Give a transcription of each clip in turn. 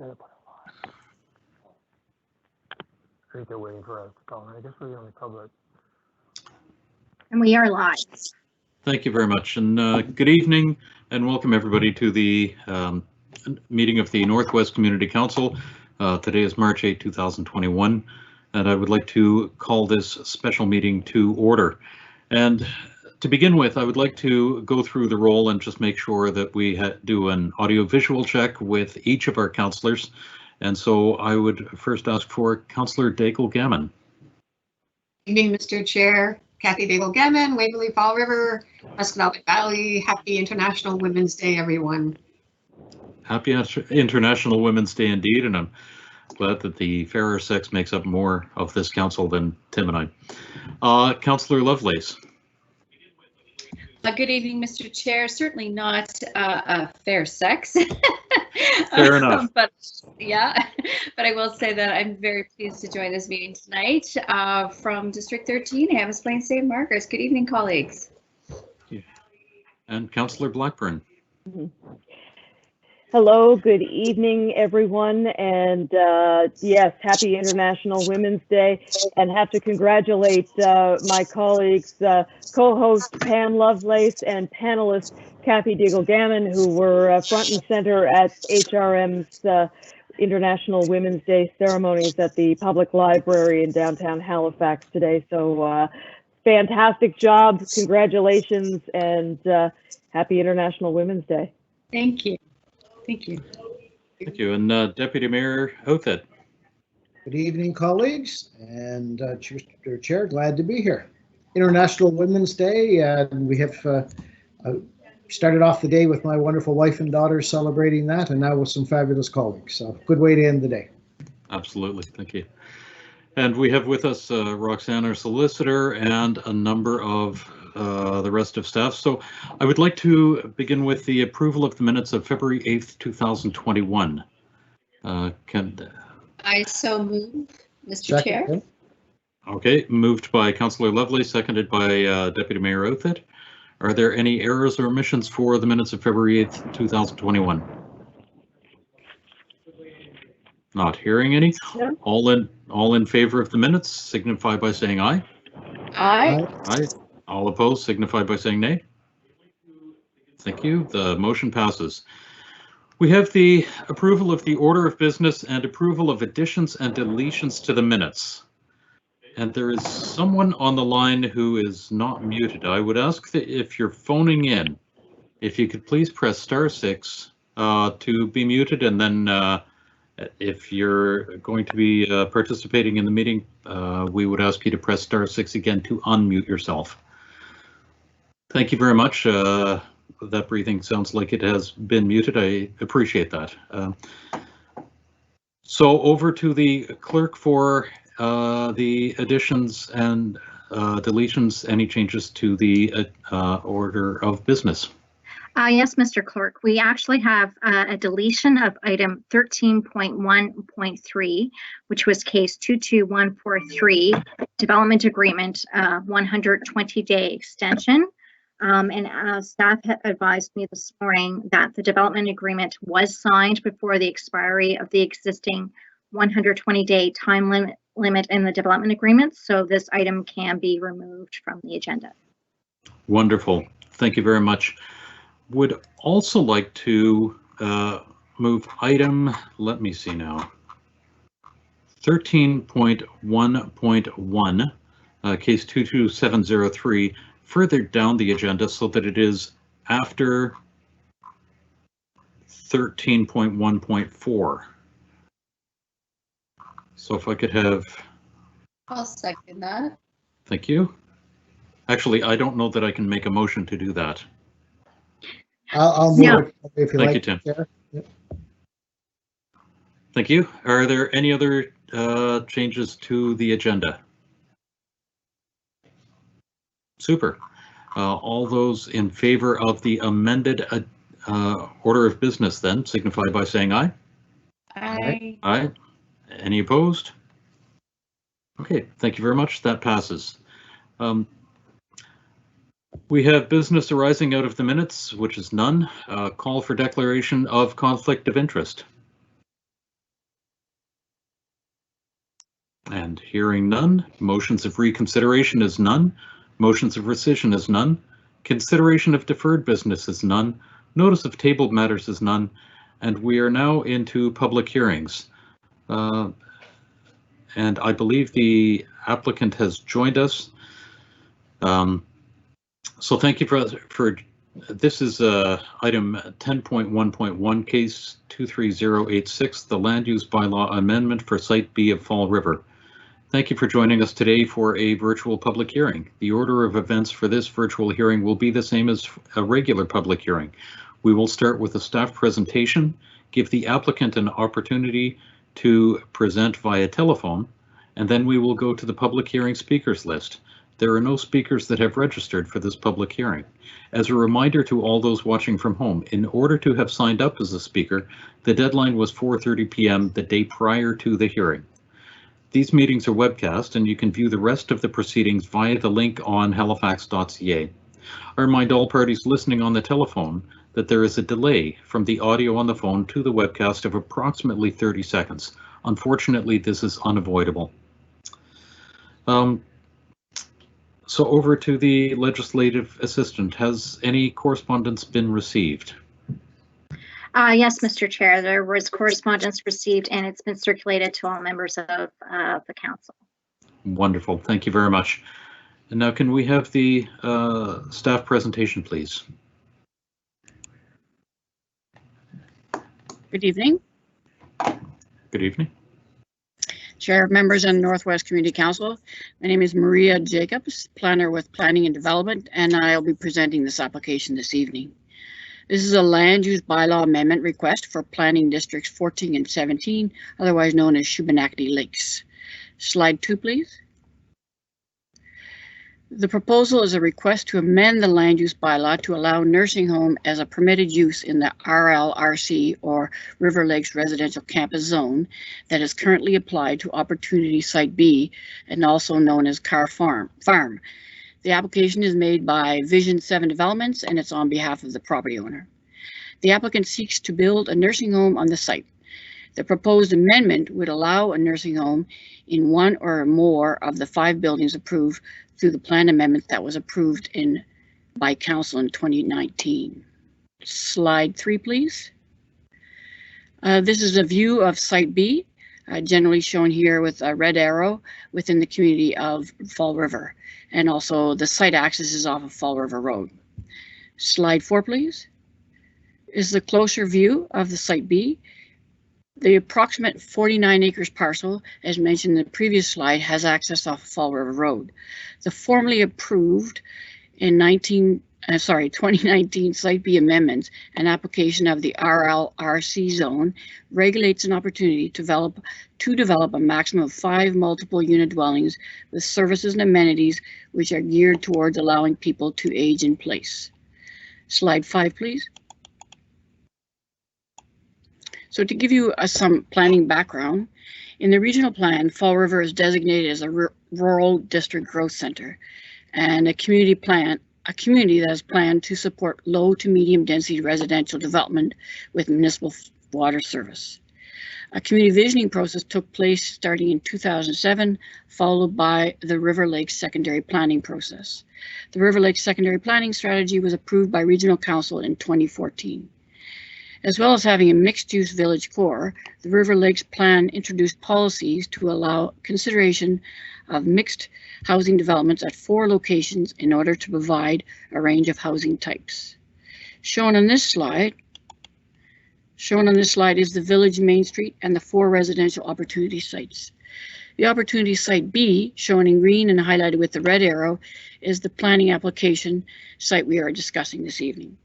I think they're waiting for us to call. I guess we're the only public. And we are live. Thank you very much, and good evening, and welcome everybody to the meeting of the Northwest Community Council. Today is March 8, 2021, and I would like to call this special meeting to order. And to begin with, I would like to go through the roll and just make sure that we do an audio-visual check with each of our councillors. And so I would first ask for Councillor Daigle-Gammon. Good evening, Mr. Chair. Kathy Daigle-Gammon, Waverly Fall River, Musqueam Valley. Happy International Women's Day, everyone. Happy International Women's Day indeed, and I'm glad that the fairer sex makes up more of this council than Tim and I. Councillor Lovelace. Good evening, Mr. Chair. Certainly not fair sex. Fair enough. But yeah, but I will say that I'm very pleased to join this meeting tonight from District 13, Hammond Plains, St. Margaret's. Good evening, colleagues. And Councillor Blackburn. Hello, good evening, everyone, and yes, happy International Women's Day, and have to congratulate my colleagues, co-host Pam Lovelace and panelist Kathy Daigle-Gammon, who were front and center at HRM's International Women's Day ceremonies at the Public Library in downtown Halifax today. So fantastic job, congratulations, and happy International Women's Day. Thank you. Thank you. Thank you. And Deputy Mayor Outhet. Good evening, colleagues, and Chair, glad to be here. International Women's Day, and we have started off the day with my wonderful wife and daughter celebrating that, and now with some fabulous colleagues. So good way to end the day. Absolutely. Thank you. And we have with us Roxanne, our solicitor, and a number of the rest of staff. So I would like to begin with the approval of the minutes of February 8th, 2021. I so move, Mr. Chair. Okay, moved by Councillor Lovelace, seconded by Deputy Mayor Outhet. Are there any errors or omissions for the minutes of February 8th, 2021? Not hearing any. No. All in favor of the minutes signify by saying aye. Aye. Aye. All opposed signify by saying nay. Thank you. The motion passes. We have the approval of the order of business and approval of additions and deletions to the minutes. And there is someone on the line who is not muted. I would ask that if you're phoning in, if you could please press *6 to be muted, and then if you're going to be participating in the meeting, we would ask you to press *6 again to unmute yourself. Thank you very much. That breathing sounds like it has been muted. I appreciate that. So over to the clerk for the additions and deletions. Any changes to the order of business? Yes, Mr. Clerk, we actually have a deletion of item 13.1.3, which was case 22143, development agreement, 120-day extension. And staff advised me this morning that the development agreement was signed before the expiry of the existing 120-day time limit in the development agreement, so this item can be removed from the agenda. Wonderful. Thank you very much. Would also like to move item, let me see now, 13.1.1, case 22703, further down the agenda so that it is after 13.1.4. So if I could have... I'll second that. Thank you. Actually, I don't know that I can make a motion to do that. I'll move it if you like. Thank you, Tim. Chair. Yep. Thank you. Are there any other changes to the agenda? Super. All those in favor of the amended order of business then signify by saying aye. Aye. Aye. Any opposed? Okay, thank you very much. That passes. We have business arising out of the minutes, which is none. Call for declaration of conflict of interest. And hearing none, motions of reconsideration is none, motions of rescission is none, consideration of deferred business is none, notice of tabled matters is none, and we are now into public hearings. And I believe the applicant has joined us. So thank you for this is item 10.1.1, case 23086, the land use bylaw amendment for Site B of Fall River. Thank you for joining us today for a virtual public hearing. The order of events for this virtual hearing will be the same as a regular public hearing. We will start with a staff presentation, give the applicant an opportunity to present via telephone, and then we will go to the public hearing speakers list. There are no speakers that have registered for this public hearing. As a reminder to all those watching from home, in order to have signed up as a speaker, the deadline was 4:30 p.m. the day prior to the hearing. These meetings are webcast, and you can view the rest of the proceedings via the link on halifax.ca. I remind all parties listening on the telephone that there is a delay from the audio on the phone to the webcast of approximately 30 seconds. Unfortunately, this is unavoidable. So over to the legislative assistant. Has any correspondence been received? Yes, Mr. Chair, there was correspondence received and it's been circulated to all members of the council. Wonderful, thank you very much. And now can we have the staff presentation, please? Good evening. Good evening. Chair, members and Northwest Community Council. My name is Maria Jacobs, planner with Planning and Development, and I'll be presenting this application this evening. This is a land use bylaw amendment request for planning districts 14 and 17, otherwise known as Shubenacadie Lakes. Slide 2, please. The proposal is a request to amend the land use bylaw to allow nursing home as a permitted use in the RLRC or River Lakes Residential Campus Zone that is currently applied to Opportunity Site B and also known as Car Farm. The application is made by Vision 7 Developments and it's on behalf of the property owner. The applicant seeks to build a nursing home on the site. The proposed amendment would allow a nursing home in one or more of the 5 buildings approved through the plan amendment that was approved by council in 2019. Slide 3, please. This is a view of Site B, generally shown here with a red arrow within the community of Fall River. And also the site access is off of Fall River Road. Slide 4, please. Is the closer view of the Site B. The approximate 49 acres parcel, as mentioned in the previous slide, has access off of Fall River Road. The formally approved in 2019 Site B amendments and application of the RLRC zone regulates an opportunity to develop a maximum of 5 multiple unit dwellings with services and amenities which are geared towards allowing people to age in place. Slide 5, please. So to give you some planning background, in the regional plan, Fall River is designated as a rural district growth center and a community that is planned to support low to medium density residential development with municipal water service. A community visioning process took place starting in 2007, followed by the River Lakes secondary planning process. The River Lakes secondary planning strategy was approved by Regional Council in 2014. As well as having a mixed-use village core, the River Lakes plan introduced policies to allow consideration of mixed housing developments at 4 locations in order to provide a range of housing types. Shown on this slide is the village main street and the 4 residential opportunity sites. The opportunity site B, shown in green and highlighted with the red arrow, is the planning application site we are discussing this evening.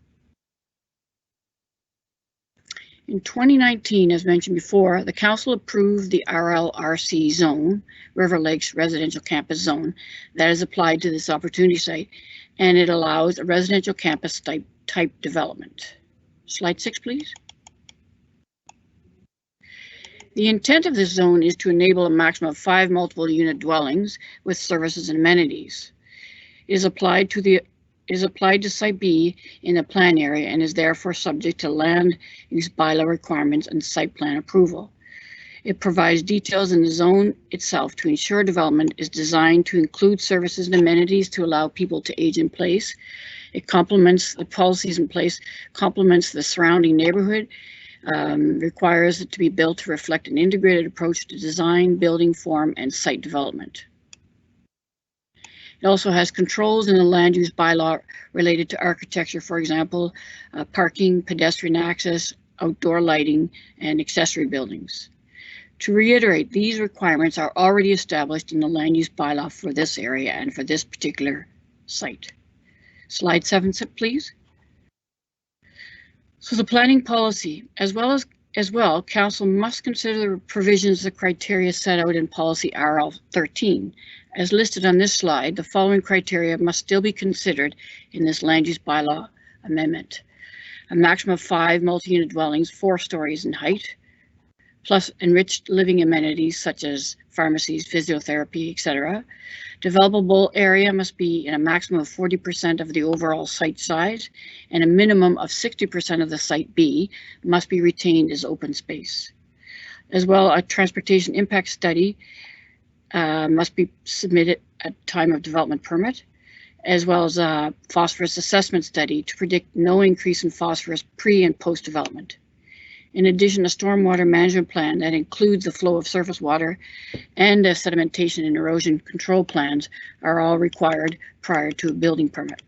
In 2019, as mentioned before, the council approved the RLRC zone, River Lakes Residential Campus Zone, that is applied to this opportunity site, and it allows a residential campus type development. Slide 6, please. The intent of this zone is to enable a maximum of 5 multiple unit dwellings with services and amenities. It is applied to Site B in the plan area and is therefore subject to land use bylaw requirements and site plan approval. It provides details in the zone itself to ensure development is designed to include services and amenities to allow people to age in place. It complements the policies in place, complements the surrounding neighborhood, requires it to be built to reflect an integrated approach to design, building, form, and site development. It also has controls in the land use bylaw related to architecture, for example, parking, pedestrian access, outdoor lighting, and accessory buildings. To reiterate, these requirements are already established in the land use bylaw for this area and for this particular site. Slide 7, please. So the planning policy, as well, council must consider the provisions of the criteria set out in policy RL 13. As listed on this slide, the following criteria must still be considered in this land use bylaw amendment. A maximum of 5 multi-unit dwellings, 4 stories in height, plus enriched living amenities such as pharmacies, physiotherapy, etc. Developable area must be in a maximum of 40% of the overall site size, and a minimum of 60% of the site B must be retained as open space. As well, a transportation impact study must be submitted at time of development permit, as well as a phosphorus assessment study to predict no increase in phosphorus pre and post development. In addition, a stormwater management plan that includes the flow of surface water and the sedimentation and erosion control plans are all required prior to a building permit.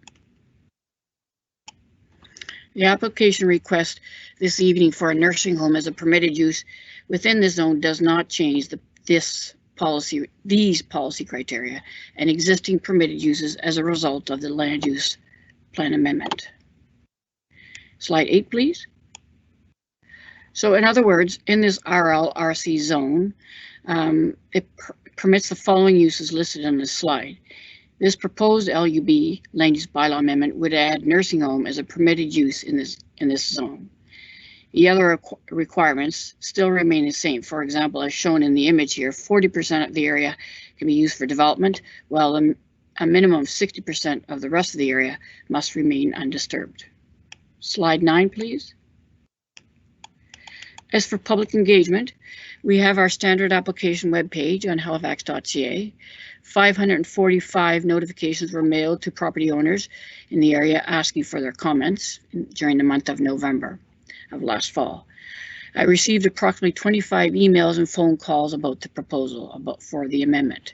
The application request this evening for a nursing home as a permitted use within the zone does not change these policy criteria and existing permitted uses as a result of the land use plan amendment. Slide 8, please. So in other words, in this RLRC zone, it permits the following uses listed on this slide. This proposed LUB, land use bylaw amendment, would add nursing home as a permitted use in this zone. The other requirements still remain the same. For example, as shown in the image here, 40% of the area can be used for development, while a minimum of 60% of the rest of the area must remain undisturbed. Slide 9, please. As for public engagement, we have our standard application webpage on halifax.ca. 545 notifications were mailed to property owners in the area asking for their comments during the month of November of last fall. I received approximately 25 emails and phone calls about the proposal for the amendment.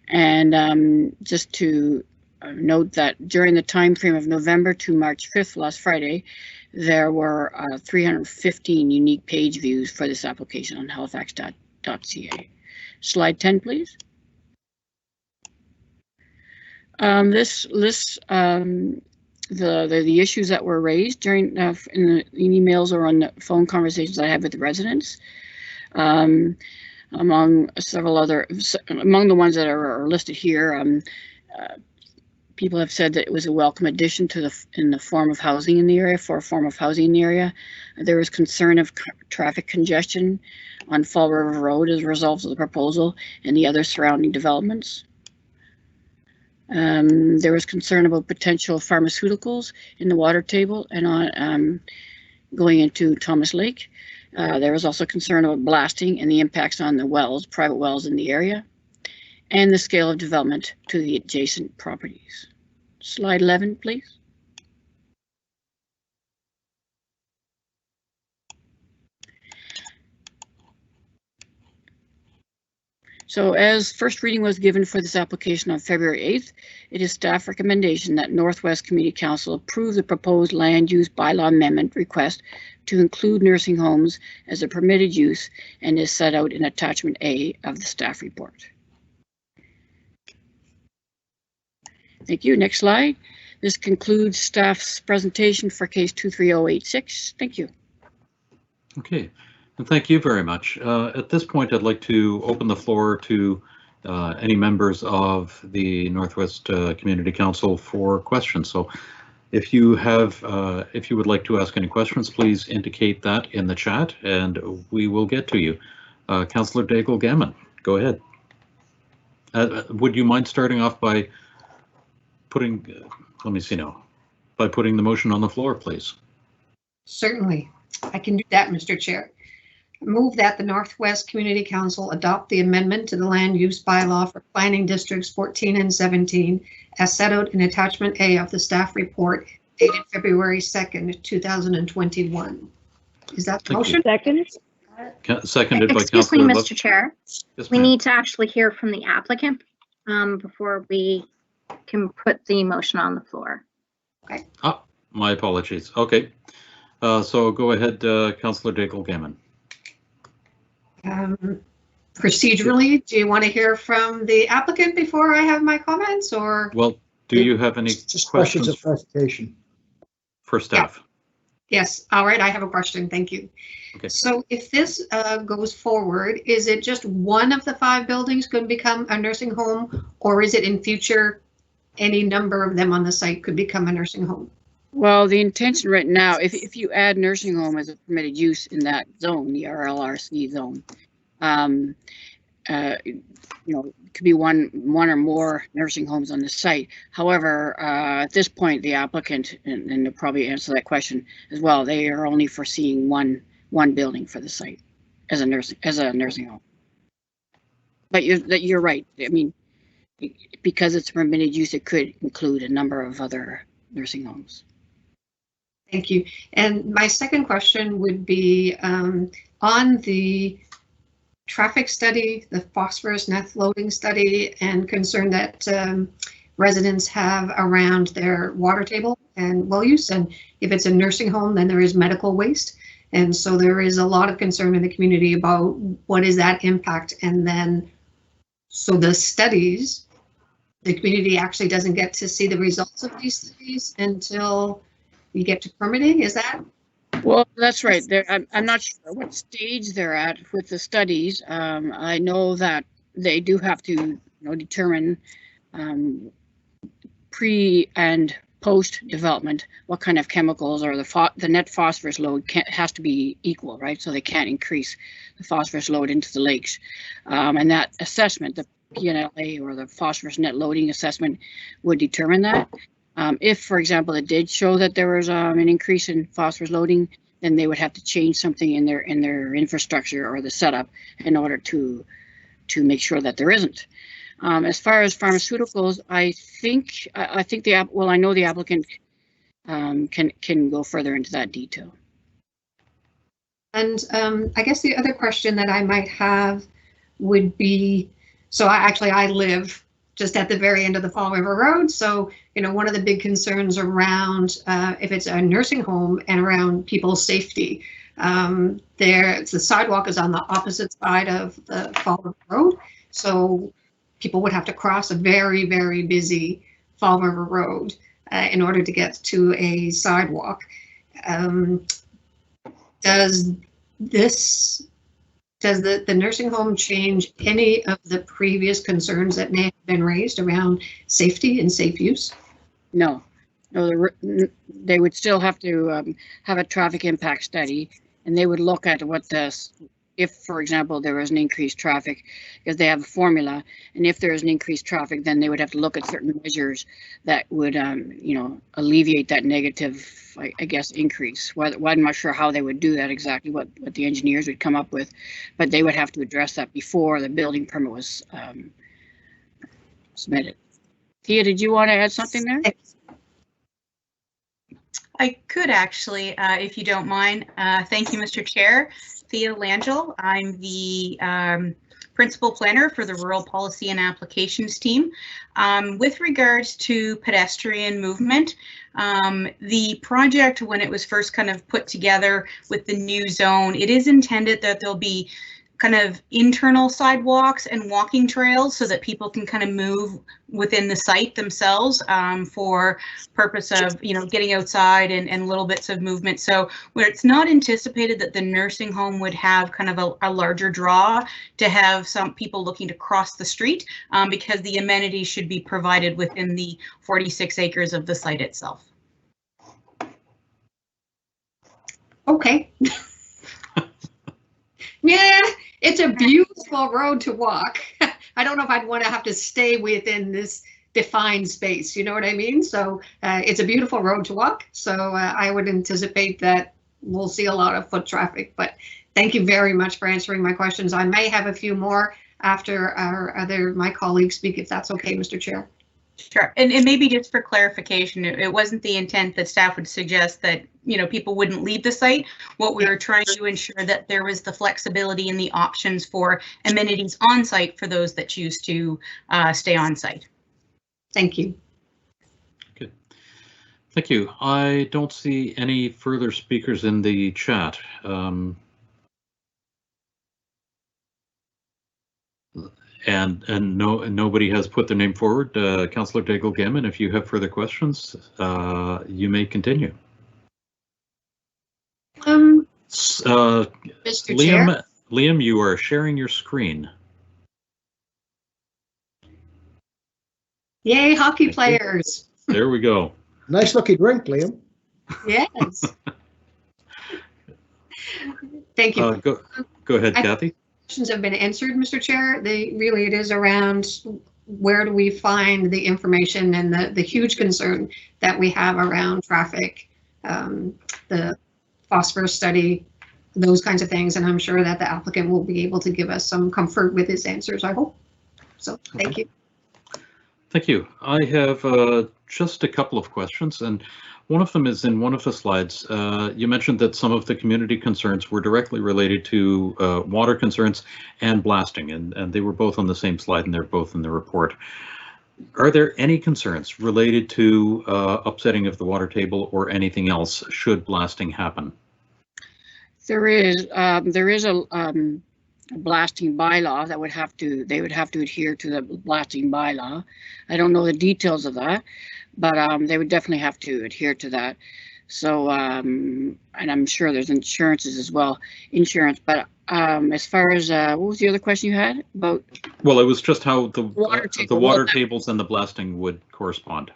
And just to note that during the time frame of November to March 5th, last Friday, there were 315 unique page views for this application on halifax.ca. Slide 10, please. This lists the issues that were raised during in the emails or on the phone conversations I had with the residents. Among the ones that are listed here, people have said that it was a welcome addition to in the form of housing in the area, for a form of housing in the area. There was concern of traffic congestion on Fall River Road as a result of the proposal and the other surrounding developments. There was concern about potential pharmaceuticals in the water table and on going into Thomas Lake. There was also concern about blasting and the impacts on the wells, private wells in the area, and the scale of development to the adjacent properties. Slide 11, please. So as first reading was given for this application on February 8th, it is staff recommendation that Northwest Community Council approve the proposed land use bylaw amendment request to include nursing homes as a permitted use and is set out in attachment A of the staff report. Thank you. Next slide. This concludes staff's presentation for case 23086. Thank you. Okay, and thank you very much. At this point, I'd like to open the floor to any members of the Northwest Community Council for questions. So if you would like to ask any questions, please indicate that in the chat and we will get to you. Councillor Daigle-Gammon, go ahead. Would you mind starting off by putting, let me see now, by putting the motion on the floor, please? Certainly, I can do that, Mr. Chair. move that the Northwest Community Council adopt the amendment to the land use bylaw for planning districts 14 and 17 as set out in attachment A of the staff report dated February 2nd, 2021. Is that the Thank you. motion? Second? Seconded by Excuse me, Councillor Love. Mr. Chair. Yes, We ma'am. need to actually hear from the applicant before we can put the motion on the floor. My apologies. Okay. So go ahead, Councillor Daigle-Gammon. Procedurally, do you want to hear from the applicant before I have my comments, or? Well, do you have any Just questions of questions clarification. for staff? Yes, all right, I have a question, thank you. Okay. So if this goes forward, is it just one of the 5 buildings going to become a nursing home, or is it in future any number of them on the site could become a nursing home? Well, the intention right now, if you add nursing home as a permitted use in that zone, the RLRC zone, you know, it could be one or more nursing homes on the site. However, at this point, the applicant, and they'll probably answer that question as well, they are only foreseeing one building for the site as a nursing home. But you're right. I mean, because it's permitted use, it could include a number of other nursing homes. Thank you. And my second question would be on the traffic study, the phosphorus net loading study, and concern that residents have around their water table and well use. And if it's a nursing home, then there is medical waste. And so there is a lot of concern in the community about what is that impact. And then, so the studies, the community actually doesn't get to see the results of these studies until you get to permitting, is that? Well, that's right. I'm not sure what stage they're at with the studies. I know that they do have to, determine pre and post development what kind of chemicals, or the net phosphorus load has to be equal, right? So they can't increase the phosphorus load into the lakes. And that assessment, the PNLA, or the phosphorus net loading assessment, would determine that. If, for example, it did show that there was an increase in phosphorus loading, then they would have to change something in their infrastructure or the setup in order to make sure that there isn't. As far as pharmaceuticals, I know the applicant can go further into that detail. And I guess the other question that I might have would be, so I live just at the very end of the Fall River Road. So, one of the big concerns around if it's a nursing home and around people's safety, the sidewalk is on the opposite side of the Fall River Road. So people would have to cross a very, very busy Fall River Road in order to get to a sidewalk. Does the nursing home change any of the previous concerns that may have been raised around safety and safe use? No, they would still have to have a traffic impact study, and they would look at if, for example, there was an increased traffic, because they have a formula, and if there is an increased traffic, then they would have to look at certain measures that would, alleviate that negative, I guess, increase. Well, I'm not sure how they would do that exactly, what the engineers would come up with, but they would have to address that before the building permit was submitted. Thea, did you want to add something there? I could actually, if you don't mind. Thank you, Mr. Chair. Thea Langell. I'm the Principal Planner for the Rural Policy and Applications team. With regards to pedestrian movement, the project, when it was first kind of put together with the new zone, it is intended that there'll be kind of internal sidewalks and walking trails so that people can kind of move within the site themselves for purpose of, getting outside and little bits of movement. So where it's not anticipated that the nursing home would have kind of a larger draw to have some people looking to cross the street because the amenities should be provided within the 46 acres of the site itself. Okay. Yeah, it's a beautiful road to walk. I don't know if I'd want to have to stay within this defined space, you know what I mean? So it's a beautiful road to walk. So I would anticipate that we'll see a lot of foot traffic, but Thank you very much for answering my questions. I may have a few more after my colleagues speak, if that's okay, Mr. Chair. Sure, and maybe just for clarification, it wasn't the intent that staff would suggest that, you know, people wouldn't leave the site. What we were trying to ensure that there was the flexibility and the options for amenities on site for those that choose to stay on site. Thank you. Good. Thank you. I don't see any further speakers in the chat. And nobody has put their name forward. Councillor Daigle-Gammon, if you have further questions, you may continue. Mr. Chair. Liam, you are sharing your screen. Yay, hockey players. There we go. Nice looking drink, Liam. Yes. Thank you. Go ahead, Kathy. Questions have been answered, Mr. Chair. It is around where do we find the information and the huge concern that we have around traffic, the phosphorus study, those kinds of things. And I'm sure that the applicant will be able to give us some comfort with his answers, I hope. So thank you. Thank you. I have just a couple of questions, and one of them is in one of the slides. You mentioned that some of the community concerns were directly related to water concerns and blasting, and they were both on the same slide, and they're both in the report. Are there any concerns related to upsetting of the water table or anything else should blasting happen? There is a blasting bylaw that they would have to adhere to the blasting bylaw. I don't know the details of that, but they would definitely have to adhere to that. So, and I'm sure there's insurances as well, but as far as, what was the other question you had about? Well, it was just how the water tables and the blasting would correspond.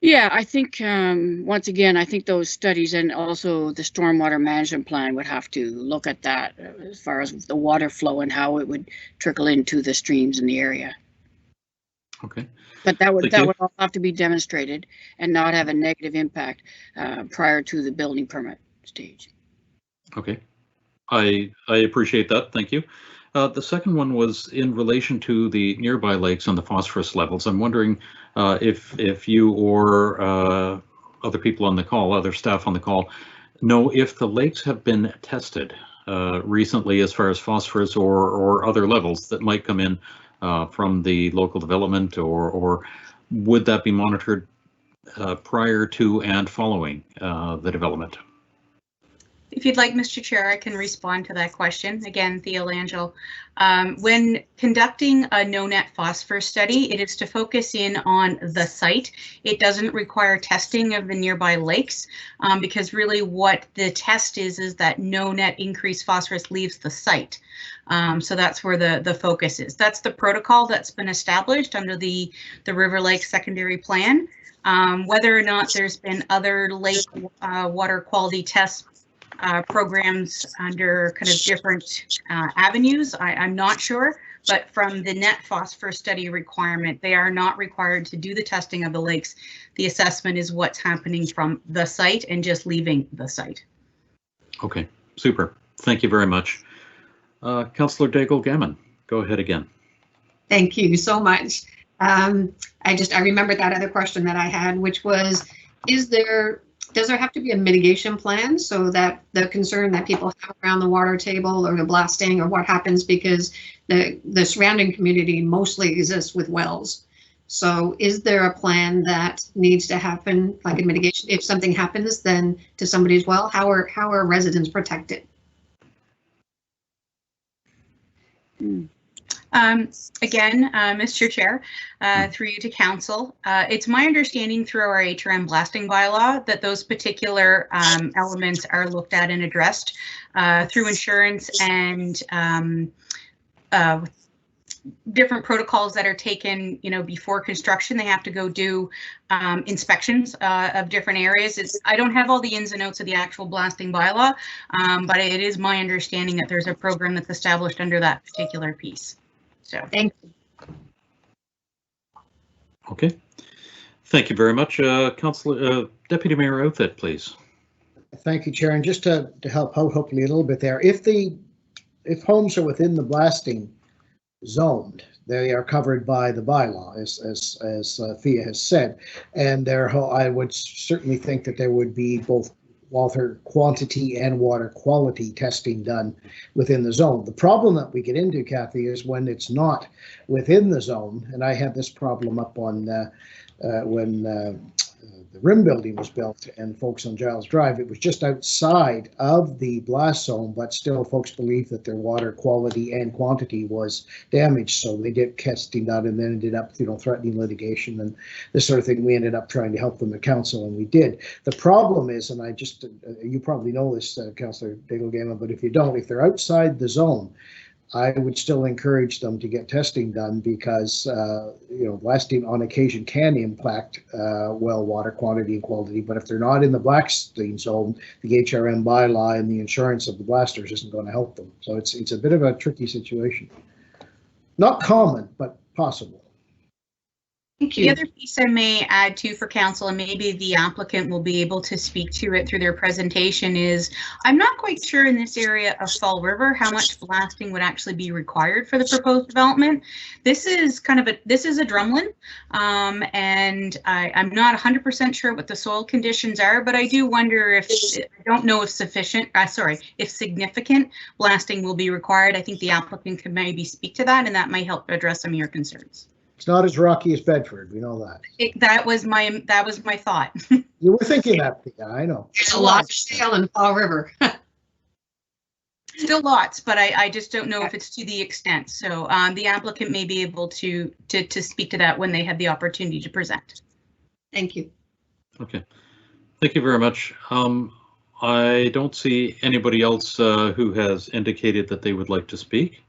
Yeah, I think, once again, I think those studies and also the stormwater management plan would have to look at that as far as the water flow and how it would trickle into the streams in the area. Okay. But that would all have to be demonstrated and not have a negative impact prior to the building permit stage. Okay, I appreciate that. Thank you. The second one was in relation to the nearby lakes and the phosphorus levels. I'm wondering if you or other people on the call, other staff on the call, know if the lakes have been tested recently as far as phosphorus or other levels that might come in from the local development, or would that be monitored prior to and following the development? If you'd like, Mr. Chair, I can respond to that question. Again, Thea Langell. When conducting a no-net phosphorus study, it is to focus in on the site. It doesn't require testing of the nearby lakes because really what the test is that no net increased phosphorus leaves the site. So that's where the focus is. That's the protocol that's been established under the River Lake Secondary Plan. Whether or not there's been other lake water quality tests programs under kind of different avenues, I'm not sure, but from the net phosphorus study requirement, they are not required to do the testing of the lakes. The assessment is what's happening from the site and just leaving the site. Okay, super. Thank you very much. Councillor Daigle-Gammon, go ahead again. Thank you so much. I remembered that other question that I had, which was, does there have to be a mitigation plan so that the concern that people have around the water table or the blasting or what happens, because the surrounding community mostly exists with wells. So is there a plan that needs to happen, like a mitigation, if something happens then to somebody's well? How are residents protected? Again, Mr. Chair, through you to council, it's my understanding through our HRM blasting bylaw that those particular elements are looked at and addressed through insurance and different protocols that are taken, before construction. They have to go do inspections of different areas. I don't have all the ins and outs of the actual blasting bylaw, but it is my understanding that there's a program that's established under that particular piece. So thank you. Okay, thank you very much. Councillor Deputy Mayor Outfit, please. Thank you, Chair. And just to help out hopefully a little bit there, if the if homes are within the blasting zone, they are covered by the bylaw, as Thea has said, and I would certainly think that there would be both water quantity and water quality testing done within the zone. The problem that we get into, Kathy, is when it's not within the zone, and I had this problem up on when the Rim building was built and folks on Giles Drive, it was just outside of the blast zone, but still folks believed that their water quality and quantity was damaged. So they did testing done and then ended up, threatening litigation and this sort of thing. We ended up trying to help them at council, and we did. The problem is, and you probably know this, Councillor Daigle-Gammon, but if you don't, if they're outside the zone, I would still encourage them to get testing done because, blasting on occasion can impact well water quantity and quality. But if they're not in the blasting zone, the HRM bylaw and the insurance of the blasters isn't going to help them. So it's a bit of a tricky situation. Not common, but possible. Thank you. The other piece I may add to for council, and maybe the applicant will be able to speak to it through their presentation, is I'm not quite sure in this area of Fall River how much blasting would actually be required for the proposed development. This is a drumlin, and I'm not 100% sure what the soil conditions are, but I do wonder if I don't know if significant blasting will be required. I think the applicant could maybe speak to that, and that might help address some of your concerns. It's not as rocky as Bedford, we know that. That was my thought. You were thinking that, yeah, I know. There's a lot of shale in Fall River. Still lots, but I just don't know if it's to the extent. So the applicant may be able to speak to that when they have the opportunity to present. Thank you. Okay, thank you very much. I don't see anybody else who has indicated that they would like to speak.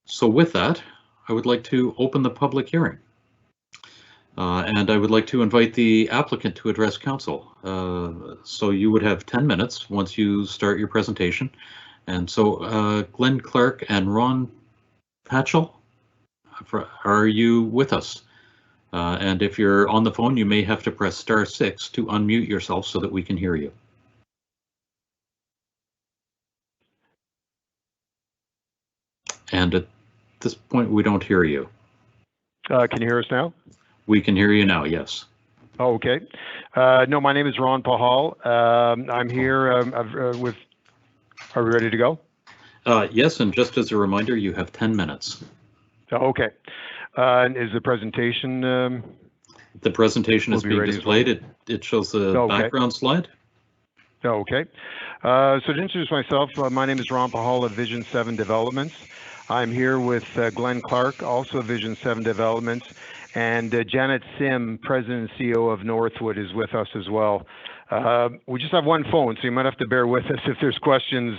So with that, I would like to open the public hearing. And I would like to invite the applicant to address council. So you would have 10 minutes once you start your presentation. And so Glenn Clark and Ron Patchell, are you with us? And if you're on the phone, you may have to press *6 to unmute yourself so that we can hear you. And at this point, we don't hear you. Can you hear us now? We can hear you now, yes. Oh, okay. No, my name is Ron Pahal. I'm here with, are we ready to go? Yes, and just as a reminder, you have 10 minutes. Oh, okay. Is the presentation? The presentation is being displayed. It shows the background slide. Oh, okay. So to introduce myself, my name is Ron Pahal of Vision 7 Developments. I'm here with Glenn Clark, also of Vision 7 Developments, and Janet Sim, President and CEO of Northwood, is with us as well. We just have one phone, so you might have to bear with us if there's questions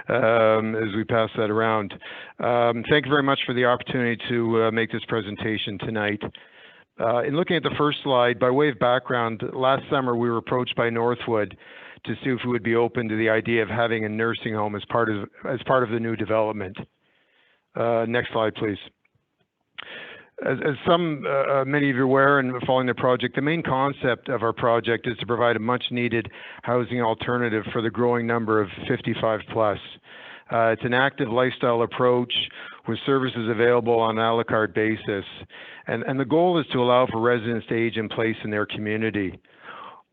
as we pass that around. Thank you very much for the opportunity to make this presentation tonight. In looking at the first slide, by way of background, last summer we were approached by Northwood to see if we would be open to the idea of having a nursing home as part of the new development. Next slide, please. As many of you are aware and following the project, the main concept of our project is to provide a much needed housing alternative for the growing number of 55 plus. It's an active lifestyle approach with services available on an a la carte basis. And the goal is to allow for residents to age in place in their community.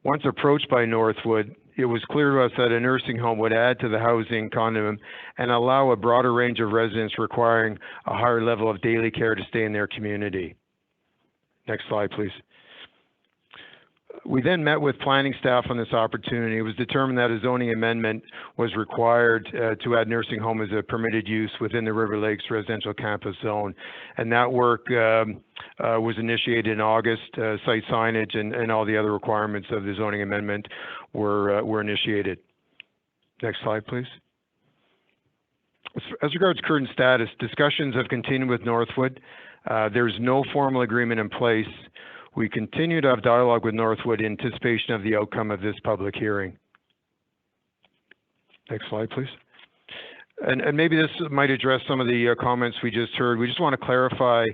Once approached by Northwood, it was clear to us that a nursing home would add to the housing continuum and allow a broader range of residents requiring a higher level of daily care to stay in their community. Next slide, please. We then met with planning staff on this opportunity. It was determined that a zoning amendment was required to add nursing home as a permitted use within the River Lakes residential campus zone. And that work was initiated in August. Site signage and all the other requirements of the zoning amendment were initiated. Next slide, please. As regards current status, discussions have continued with Northwood. There's no formal agreement in place. We continue to have dialogue with Northwood in anticipation of the outcome of this public hearing. Next slide, please. And maybe this might address some of the comments we just heard. We just want to clarify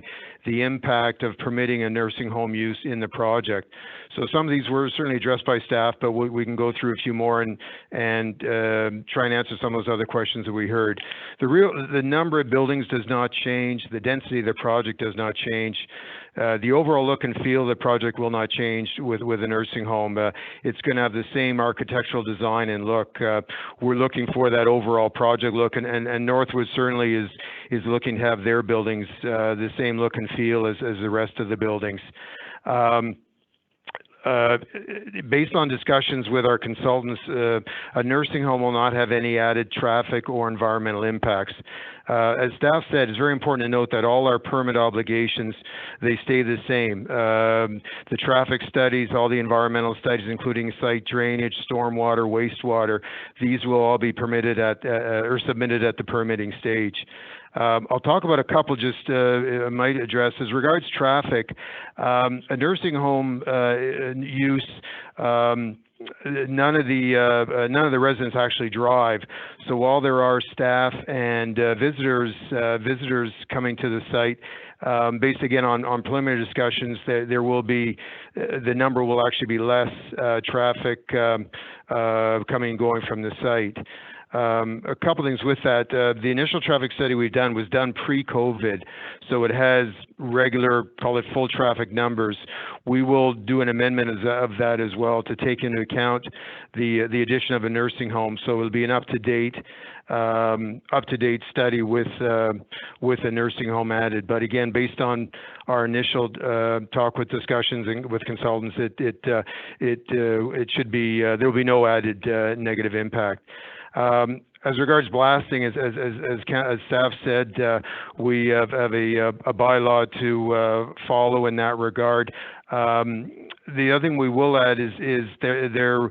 the impact of permitting a nursing home use in the project. So some of these were certainly addressed by staff, but we can go through a few more and try and answer some of those other questions that we heard. The number of buildings does not change. The density of the project does not change. The overall look and feel of the project will not change with a nursing home. It's going to have the same architectural design and look. We're looking for that overall project look, and Northwood certainly is looking to have their buildings the same look and feel as the rest of the buildings. Based on discussions with our consultants, a nursing home will not have any added traffic or environmental impacts. As staff said, it's very important to note that all our permit obligations, they stay the same. The traffic studies, all the environmental studies, including site drainage, stormwater, wastewater, these will all be permitted or submitted at the permitting stage. I'll talk about a couple just I might address. As regards traffic, a nursing home use, none of the residents actually drive. So while there are staff and visitors coming to the site, based again on preliminary discussions, there will be the number will actually be less traffic coming and going from the site. A couple things with that. The initial traffic study we've done was done pre-COVID, so it has regular, call it full traffic numbers. We will do an amendment of that as well to take into account the addition of a nursing home. So it'll be an up-to-date study with a nursing home added. But again, based on our initial talk with discussions and with consultants, it should be there will be no added negative impact. As regards blasting, as staff said, we have a bylaw to follow in that regard. The other thing we will add is there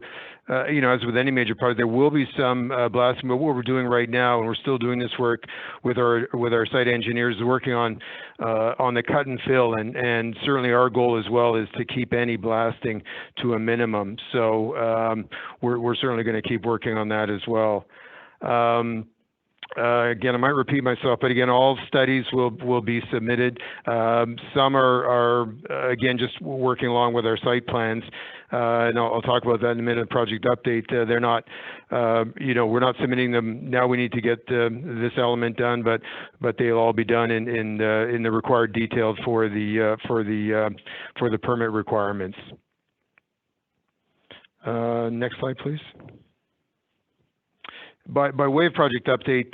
you know, as with any major project, there will be some blasting. But what we're doing right now, and we're still doing this work with our site engineers, working on the cut and fill, and certainly our goal as well is to keep any blasting to a minimum. So we're certainly going to keep working on that as well. Again, I might repeat myself, but again, all studies will be submitted. Some are again just working along with our site plans, and I'll talk about that in a minute. Project update. They're not, you know, we're not submitting them now. We need to get this element done, but they'll all be done in the required detail for the permit requirements. Next slide, please. By way of project update,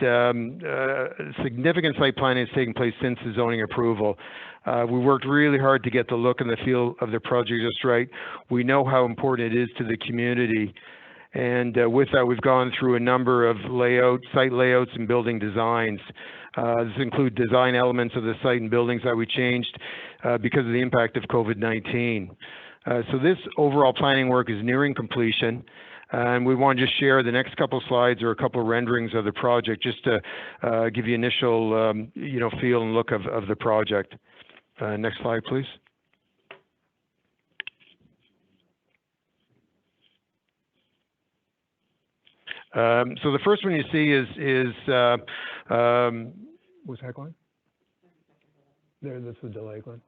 significant site planning has taken place since the zoning approval. We worked really hard to get the look and the feel of the project just right. We know how important it is to the community. And with that, we've gone through a number of site layouts and building designs. This includes design elements of the site and buildings that we changed because of the impact of COVID-19. So this overall planning work is nearing completion. And we want to just share the next couple slides or a couple of renderings of the project just to give you initial you know, feel and look of the project. Next slide, please. So the first one you see is what's that going? There, that's the delay going.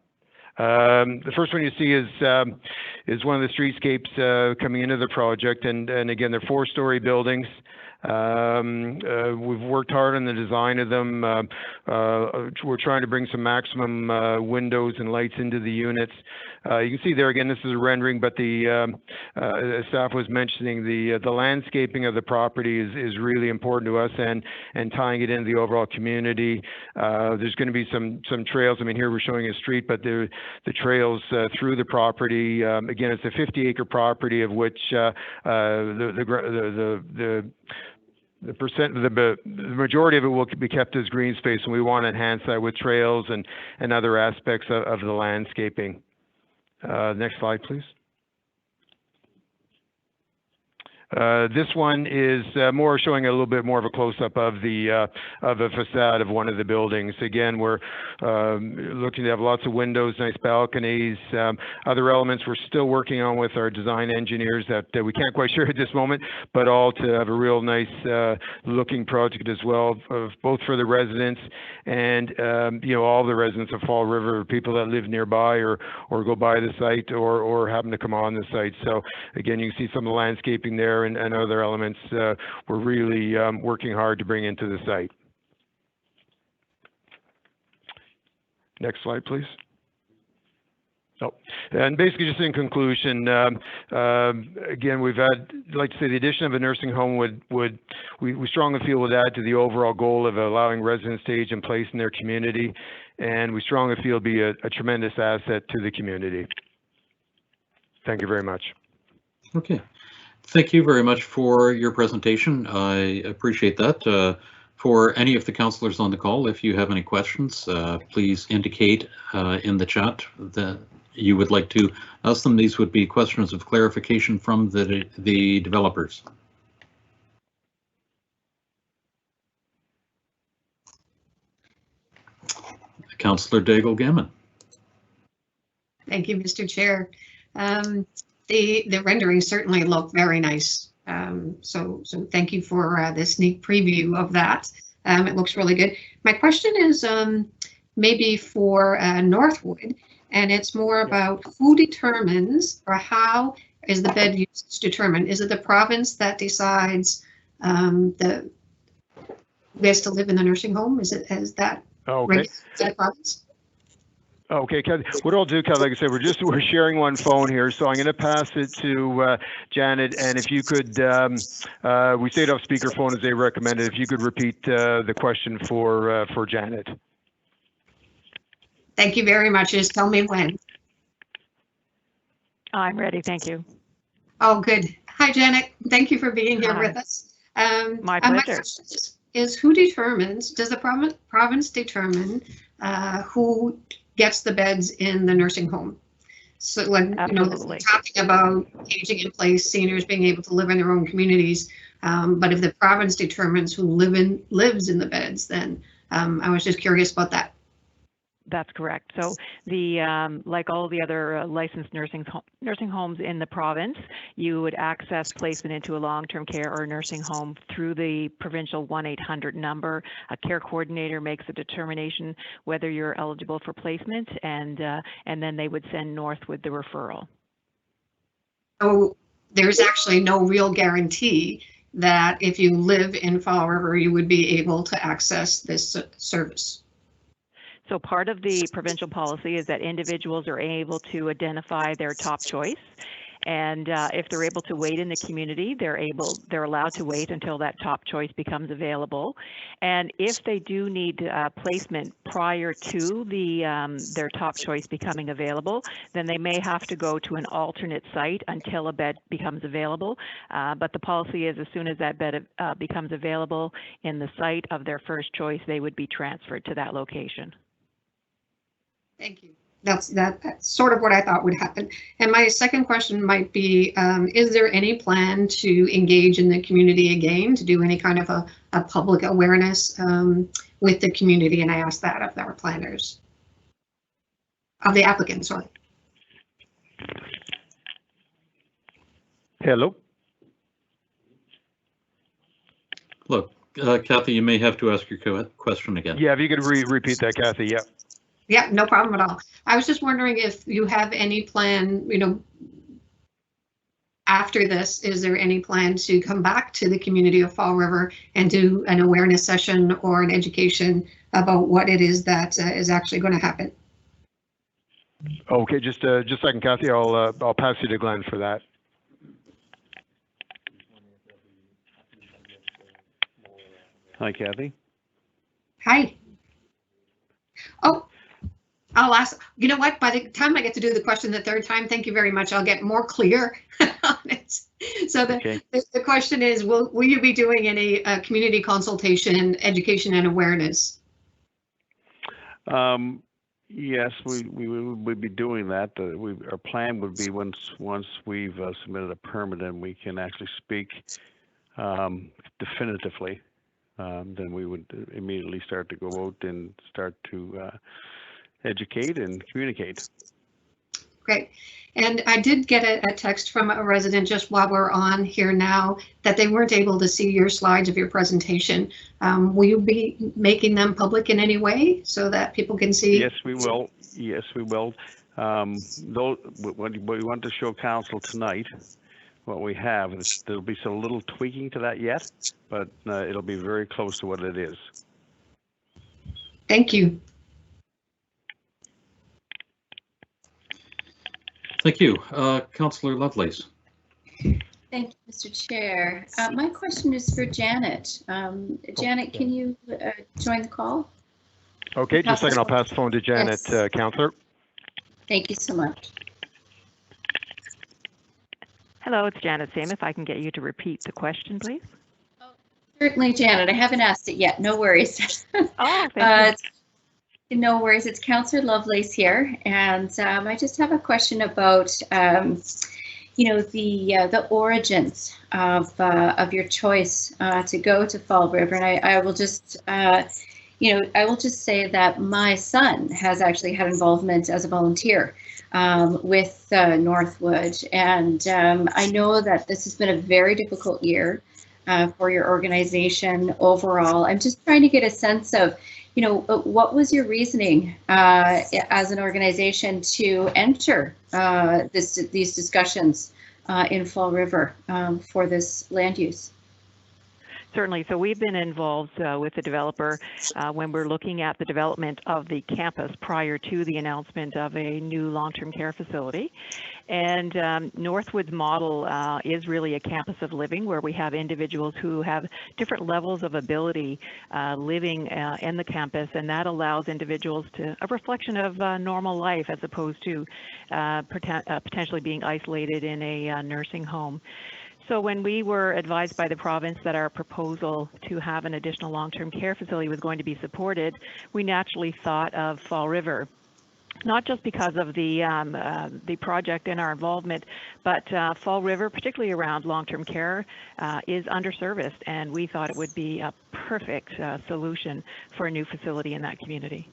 The first one you see is one of the streetscapes coming into the project, and again, they're 4-story buildings. We've worked hard on the design of them. We're trying to bring some maximum windows and lights into the units. You can see there again, this is a rendering, but as staff was mentioning, the landscaping of the property is really important to us, and tying it into the overall community. There's going to be some trails. I mean, here we're showing a street, but the trails through the property. Again, it's a 50-acre property, of which the majority of it will be kept as green space, and we want to enhance that with trails and other aspects of the landscaping. Next slide, please. This one is more showing a little bit more of a close-up of the facade of one of the buildings. Again, we're looking to have lots of windows, nice balconies. Other elements we're still working on with our design engineers that we can't quite share at this moment, but all to have a real nice looking project as well, both for the residents and all the residents of Fall River, people that live nearby or go by the site or happen to come on the site. So again, you can see some of the landscaping there and other elements we're really working hard to bring into the site. Next slide, please. Oh, and basically just in conclusion, again, I'd like to say the addition of a nursing home we strongly feel would add to the overall goal of allowing residents to age in place in their community, and we strongly feel be a tremendous asset to the community. Thank you very much. Okay. Thank you very much for your presentation. I appreciate that. For any of the councillors on the call, if you have any questions, please indicate in the chat that you would like to ask them. These would be questions of clarification from the developers. Councillor Daigle-Gammon. Thank you, Mr. Chair. The renderings certainly look very nice. So thank you for the sneak preview of that. It looks really good. My question is maybe for Northwood, and it's more about who determines or how is the bed use determined? Is it the province that decides who has to live in the nursing home? Is that okay? The province? Okay, Kathy. What I'll do, Kathy, like I said, we're sharing one phone here, so I'm going to pass it to Janet. And if you could, we stayed off speakerphone as they recommended. If you could repeat the question for Janet. Thank you very much. Just tell me when. I'm ready. Thank you. Oh, good. Hi, Janet. Thank you for being here with us. My pleasure. My question is who determines? Does the province determine who gets the beds in the nursing home? So like, Absolutely. Talking about aging in place, seniors being able to live in their own communities. But if the province determines who lives in the beds, then I was just curious about that. That's correct. So the like all the other licensed nursing homes in the province, you would access placement into a long-term care or nursing home through the provincial 1-800 number. A care coordinator makes a determination whether you're eligible for placement, and then they would send Northwood the referral. So there's actually no real guarantee that if you live in Fall River, you would be able to access this service. So part of the provincial policy is that individuals are able to identify their top choice, and if they're able to wait in the community, they're allowed to wait until that top choice becomes available. And if they do need placement prior to their top choice becoming available, then they may have to go to an alternate site until a bed becomes available. But the policy is as soon as that bed becomes available in the site of their first choice, they would be transferred to that location. Thank you. That's sort of what I thought would happen. And my second question might be, is there any plan to engage in the community again, to do any kind of a public awareness with the community? And I asked that of our planners, of the applicants, sorry. Hello. Look, Kathy, you may have to ask your question again. Yeah, if you could repeat that, Kathy. Yeah. Yeah, no problem at all. I was just wondering if you have any plan, after this, is there any plan to come back to the community of Fall River and do an awareness session or an education about what it is that is actually going to happen? Okay, just a second, Kathy. I'll pass you to Glenn for that. Hi, Kathy. Hi. Oh. I'll ask, you know what, by the time I get to do the question the third time, thank you very much, I'll get more clear on it. So the question is, will you be doing any community consultation, education and awareness? Yes, we would be doing that. Our plan would be once we've submitted a permit and we can actually speak definitively, then we would immediately start to go out and start to educate and communicate. Great. And I did get a text from a resident just while we're on here now that they weren't able to see your slides of your presentation. Will you be making them public in any way so that people can see? Yes, we will. Yes, we will. Though, what we want to show council tonight, what we have, there'll be some little tweaking to that yet, but it'll be very close to what it is. Thank you. Thank you. Councillor Lovelace. Thank you, Mr. Chair. My question is for Janet. Janet, can you join the call? Okay, just a second. I'll pass the phone to Janet, Yes. Councillor. Thank you so much. Hello, it's Janet Sim. If I can get you to repeat the question, please. Certainly, Janet. I haven't asked it yet. No worries. Oh, thank you. No worries. It's Councillor Lovelace here, and I just have a question about, you know, the origins of your choice to go to Fall River, and I will just, you know, I will just say that my son has actually had involvement as a volunteer with Northwood, and I know that this has been a very difficult year for your organization overall. I'm just trying to get a sense of, you know, what was your reasoning as an organization to enter these discussions in Fall River for this land use? Certainly. So we've been involved with the developer when we're looking at the development of the campus prior to the announcement of a new long-term care facility. And Northwood's model is really a campus of living where we have individuals who have different levels of ability living in the campus, and that allows individuals to a reflection of normal life as opposed to potentially being isolated in a nursing home. So when we were advised by the province that our proposal to have an additional long-term care facility was going to be supported, we naturally thought of Fall River. Not just because of the project and our involvement, but Fall River, particularly around long-term care, is underserviced, and we thought it would be a perfect solution for a new facility in that community.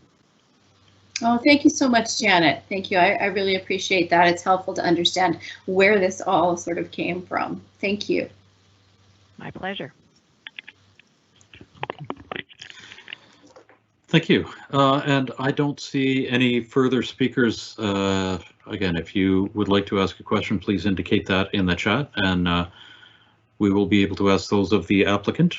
Oh, thank you so much, Janet. Thank you. I really appreciate that. It's helpful to understand where this all sort of came from. Thank you. My pleasure. Thank you. And I don't see any further speakers. Again, if you would like to ask a question, please indicate that in the chat, and we will be able to ask those of the applicant.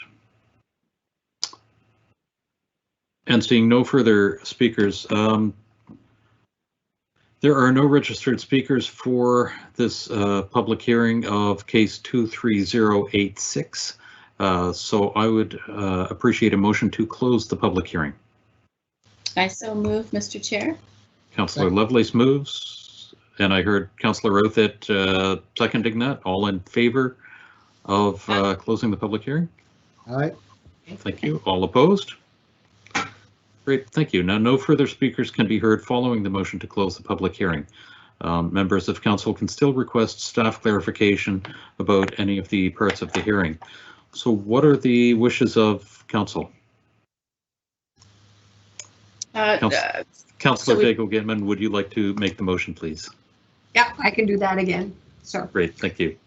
And seeing no further speakers, there are no registered speakers for this public hearing of case 23086. So I would appreciate a motion to close the public hearing. I so move, Mr. Chair. Councillor Lovelace moves, and I heard Councillor Routhet seconding that. All in favor of closing the public hearing? Aye. Thank you. All opposed? Great, thank you. Now, no further speakers can be heard following the motion to close the public hearing. Members of council can still request staff clarification about any of the parts of the hearing. So what are the wishes of council? Councillor Daigle-Gitman, would you like to make the motion, please? Yeah, I can do that again. So Great, thank you.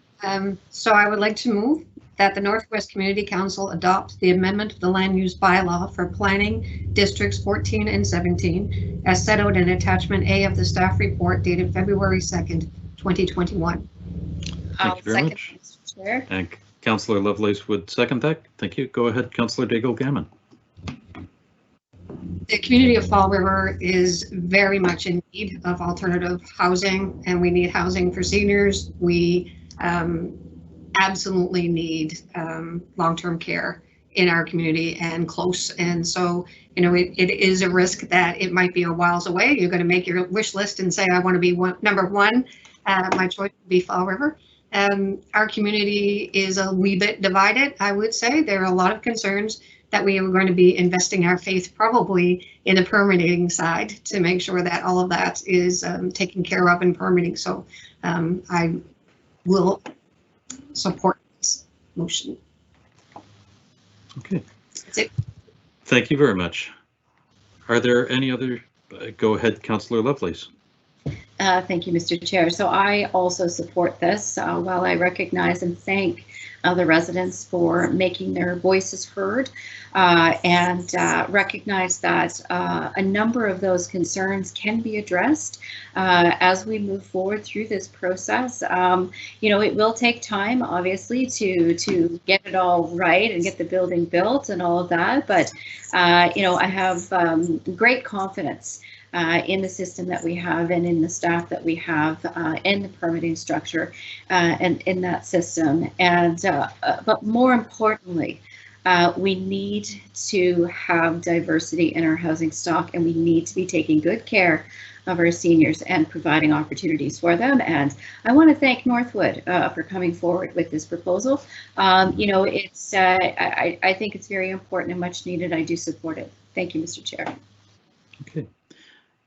So I would like to move that the Northwest Community Council adopt the amendment of the land use bylaw for planning districts 14 and 17 as set out in attachment A of the staff report dated February 2nd, 2021. Thank you very much. Mr. Chair. And Councillor Lovelace would second that. Thank you. Go ahead, Councillor Daigle-Gitman. The community of Fall River is very much in need of alternative housing, and we need housing for seniors. We absolutely need long-term care in our community and close. And so, you know, it is a risk that it might be a whiles away. You're going to make your wish list and say, I want to be number one. My choice would be Fall River. Our community is a wee bit divided, I would say. There are a lot of concerns that we are going to be investing our faith probably in the permitting side to make sure that all of that is taken care of in permitting. So I will support this motion. Okay. That's it. Thank you very much. Are there any other? Go ahead, Councillor Lovelace. Thank you, Mr. Chair. So I also support this. While I recognize and thank the residents for making their voices heard and recognize that a number of those concerns can be addressed as we move forward through this process. You know, it will take time, obviously, to get it all right and get the building built and all of that. But, you know, I have great confidence in the system that we have and in the staff that we have in the permitting structure and in that system. And but more importantly, we need to have diversity in our housing stock, and we need to be taking good care of our seniors and providing opportunities for them. And I want to thank Northwood for coming forward with this proposal. You know, it's I think it's very important and much needed. I do support it. Thank you, Mr. Chair. Okay.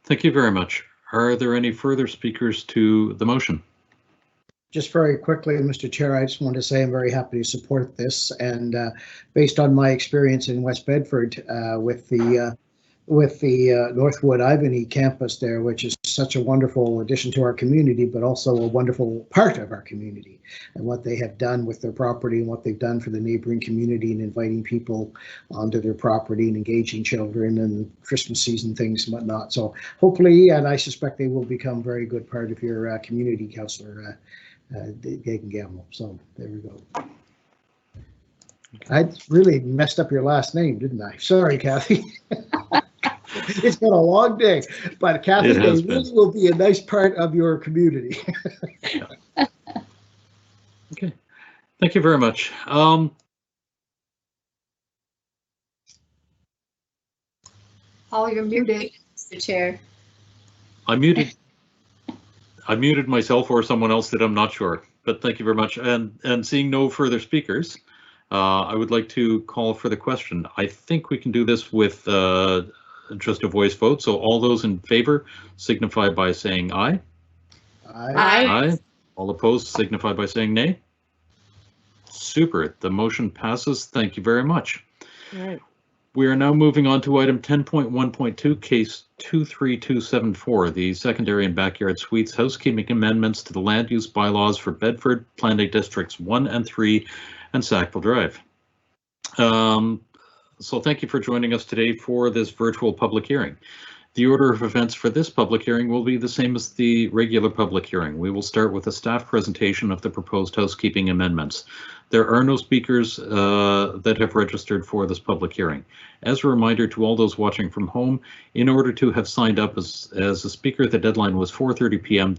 Thank you very much. Are there any further speakers to the motion? Just very quickly, Mr. Chair, I just want to say I'm very happy to support this, and based on my experience in West Bedford with the Northwood Ivany campus there, which is such a wonderful addition to our community, but also a wonderful part of our community, and what they have done with their property and what they've done for the neighboring community and inviting people onto their property and engaging children and Christmas season things and whatnot. So hopefully, and I suspect they will become a very good part of your community, Councillor Gagan Gamble. So there we go. I really messed up your last name, didn't I? Sorry, Kathy. It's been a long day, but Kathy, they really will be a nice part of your community. Okay, thank you very much. Paul, you're muted, Mr. Chair. I muted myself or someone else did, I'm not sure, but thank you very much. And seeing no further speakers, I would like to call for the question. I think we can do this with just a voice vote. So all those in favor signify by saying aye. Aye. Aye. All opposed signify by saying nay. Super. The motion passes. Thank you very much. All right. We are now moving on to item 10.1.2, case 23274, the secondary and backyard suites housekeeping amendments to the land use bylaws for Bedford, planning districts 1 and 3, and Sackville Drive. So thank you for joining us today for this virtual public hearing. The order of events for this public hearing will be the same as the regular public hearing. We will start with a staff presentation of the proposed housekeeping amendments. There are no speakers that have registered for this public hearing. As a reminder to all those watching from home, in order to have signed up as a speaker, the deadline was 4:30 p.m.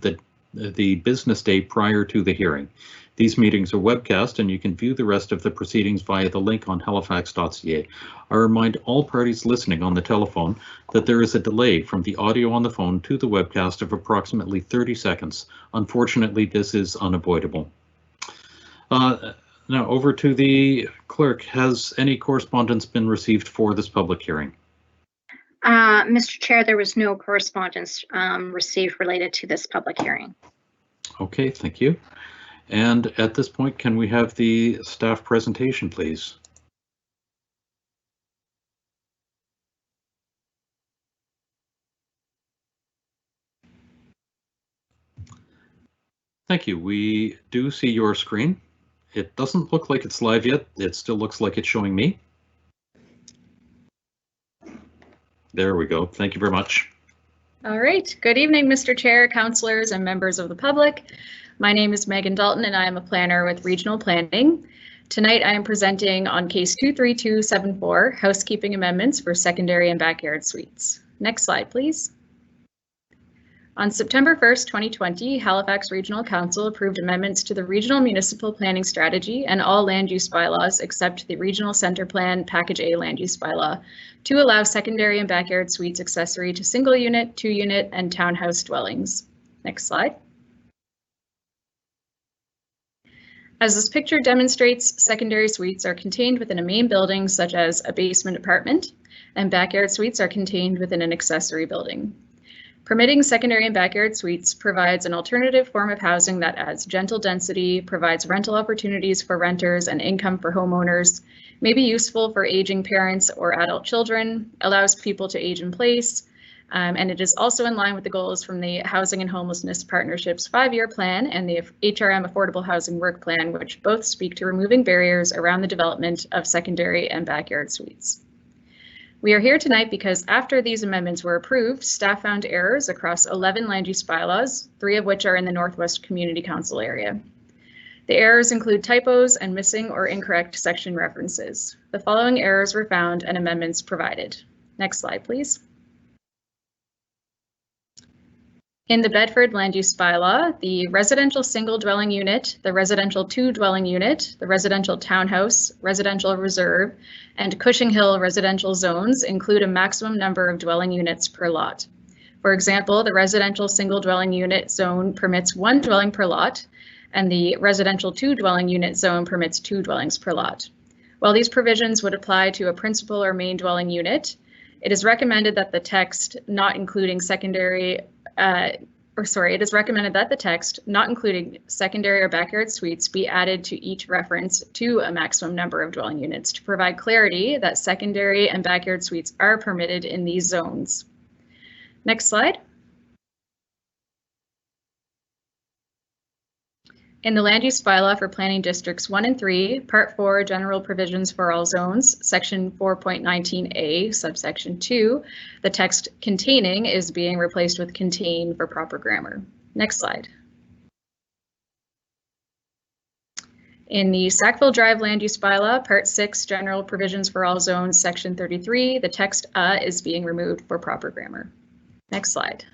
the business day prior to the hearing. These meetings are webcast, and you can view the rest of the proceedings via the link on halifax.ca. I remind all parties listening on the telephone that there is a delay from the audio on the phone to the webcast of approximately 30 seconds. Unfortunately, this is unavoidable. Now over to the clerk. Has any correspondence been received for this public hearing? Mr. Chair, there was no correspondence received related to this public hearing. Okay, thank you. And at this point, can we have the staff presentation, please? Thank you. We do see your screen. It doesn't look like it's live yet. It still looks like it's showing me. There we go. Thank you very much. All right. Good evening, Mr. Chair, councillors, and members of the public. My name is Megan Dalton, and I am a planner with Regional Planning. Tonight, I am presenting on case 23274, housekeeping amendments for secondary and backyard suites. Next slide, please. On September 1st, 2020, Halifax Regional Council approved amendments to the Regional Municipal Planning Strategy and all land use bylaws except the Regional Centre Plan Package A land use bylaw to allow secondary and backyard suites accessory to single unit, 2-unit, and townhouse dwellings. Next slide. As this picture demonstrates, secondary suites are contained within a main building, such as a basement apartment, and backyard suites are contained within an accessory building. Permitting secondary and backyard suites provides an alternative form of housing that adds gentle density, provides rental opportunities for renters and income for homeowners, may be useful for aging parents or adult children, allows people to age in place, and it is also in line with the goals from the Housing and Homelessness Partnership's 5-year plan and the HRM Affordable Housing Work Plan, which both speak to removing barriers around the development of secondary and backyard suites. We are here tonight because after these amendments were approved, staff found errors across 11 land use bylaws, 3 of which are in the Northwest Community Council area. The errors include typos and missing or incorrect section references. The following errors were found and amendments provided. Next slide, please. In the Bedford land use bylaw, the residential single dwelling unit, the residential 2 dwelling unit, the residential townhouse, residential reserve, and Cushing Hill residential zones include a maximum number of dwelling units per lot. For example, the residential single dwelling unit zone permits 1 dwelling per lot, and the residential 2 dwelling unit zone permits 2 dwellings per lot. While these provisions would apply to a principal or main dwelling unit, it is recommended that the text not including secondary it is recommended that the text, not including secondary or backyard suites, be added to each reference to a maximum number of dwelling units to provide clarity that secondary and backyard suites are permitted in these zones. Next slide. In the land use bylaw for planning districts 1 and 3, part 4, general provisions for all zones, section 4.19a, subsection 2, the text containing is being replaced with contain for proper grammar. Next slide. In the Sackville Drive land use bylaw, part 6, general provisions for all zones, section 33, the text is being removed for proper grammar. Next slide.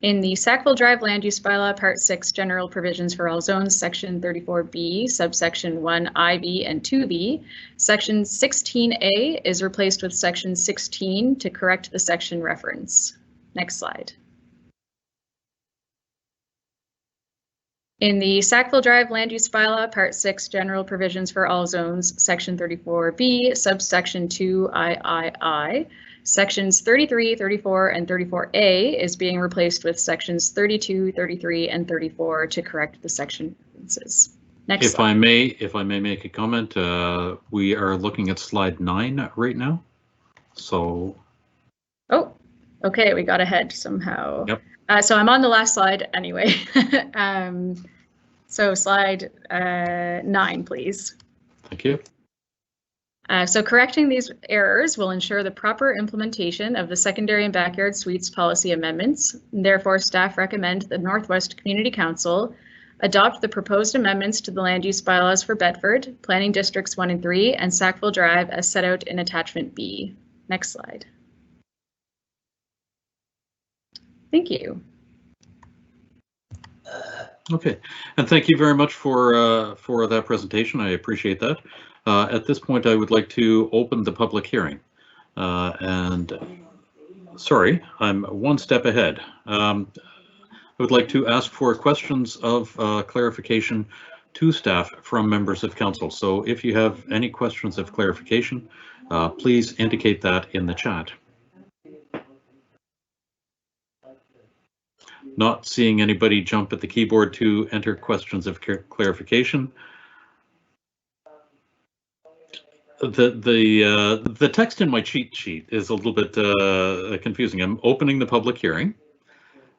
In the Sackville Drive land use bylaw, part 6, general provisions for all zones, section 34b, subsection 1IB and 2b, section 16a is replaced with section 16 to correct the section reference. Next slide. In the Sackville Drive land use bylaw, part 6, general provisions for all zones, section 34b, subsection 2II, sections 33, 34, and 34a is being replaced with sections 32, 33, and 34 to correct the section references. Next If slide. I may make a comment, we are looking at slide 9 right now. So. Oh, okay, we got ahead somehow. Yep. So I'm on the last slide anyway. So slide 9, please. Thank you. So correcting these errors will ensure the proper implementation of the secondary and backyard suites policy amendments. Therefore, staff recommend the Northwest Community Council adopt the proposed amendments to the land use bylaws for Bedford, planning districts 1 and 3, and Sackville Drive as set out in attachment B. Next slide. Thank you. Okay, and thank you very much for that presentation. I appreciate that. At this point, I would like to open the public hearing. And sorry, I'm one step ahead. I would like to ask for questions of clarification to staff from members of council. So if you have any questions of clarification, please indicate that in the chat. Not seeing anybody jump at the keyboard to enter questions of clarification. The text in my cheat sheet is a little bit confusing. I'm opening the public hearing.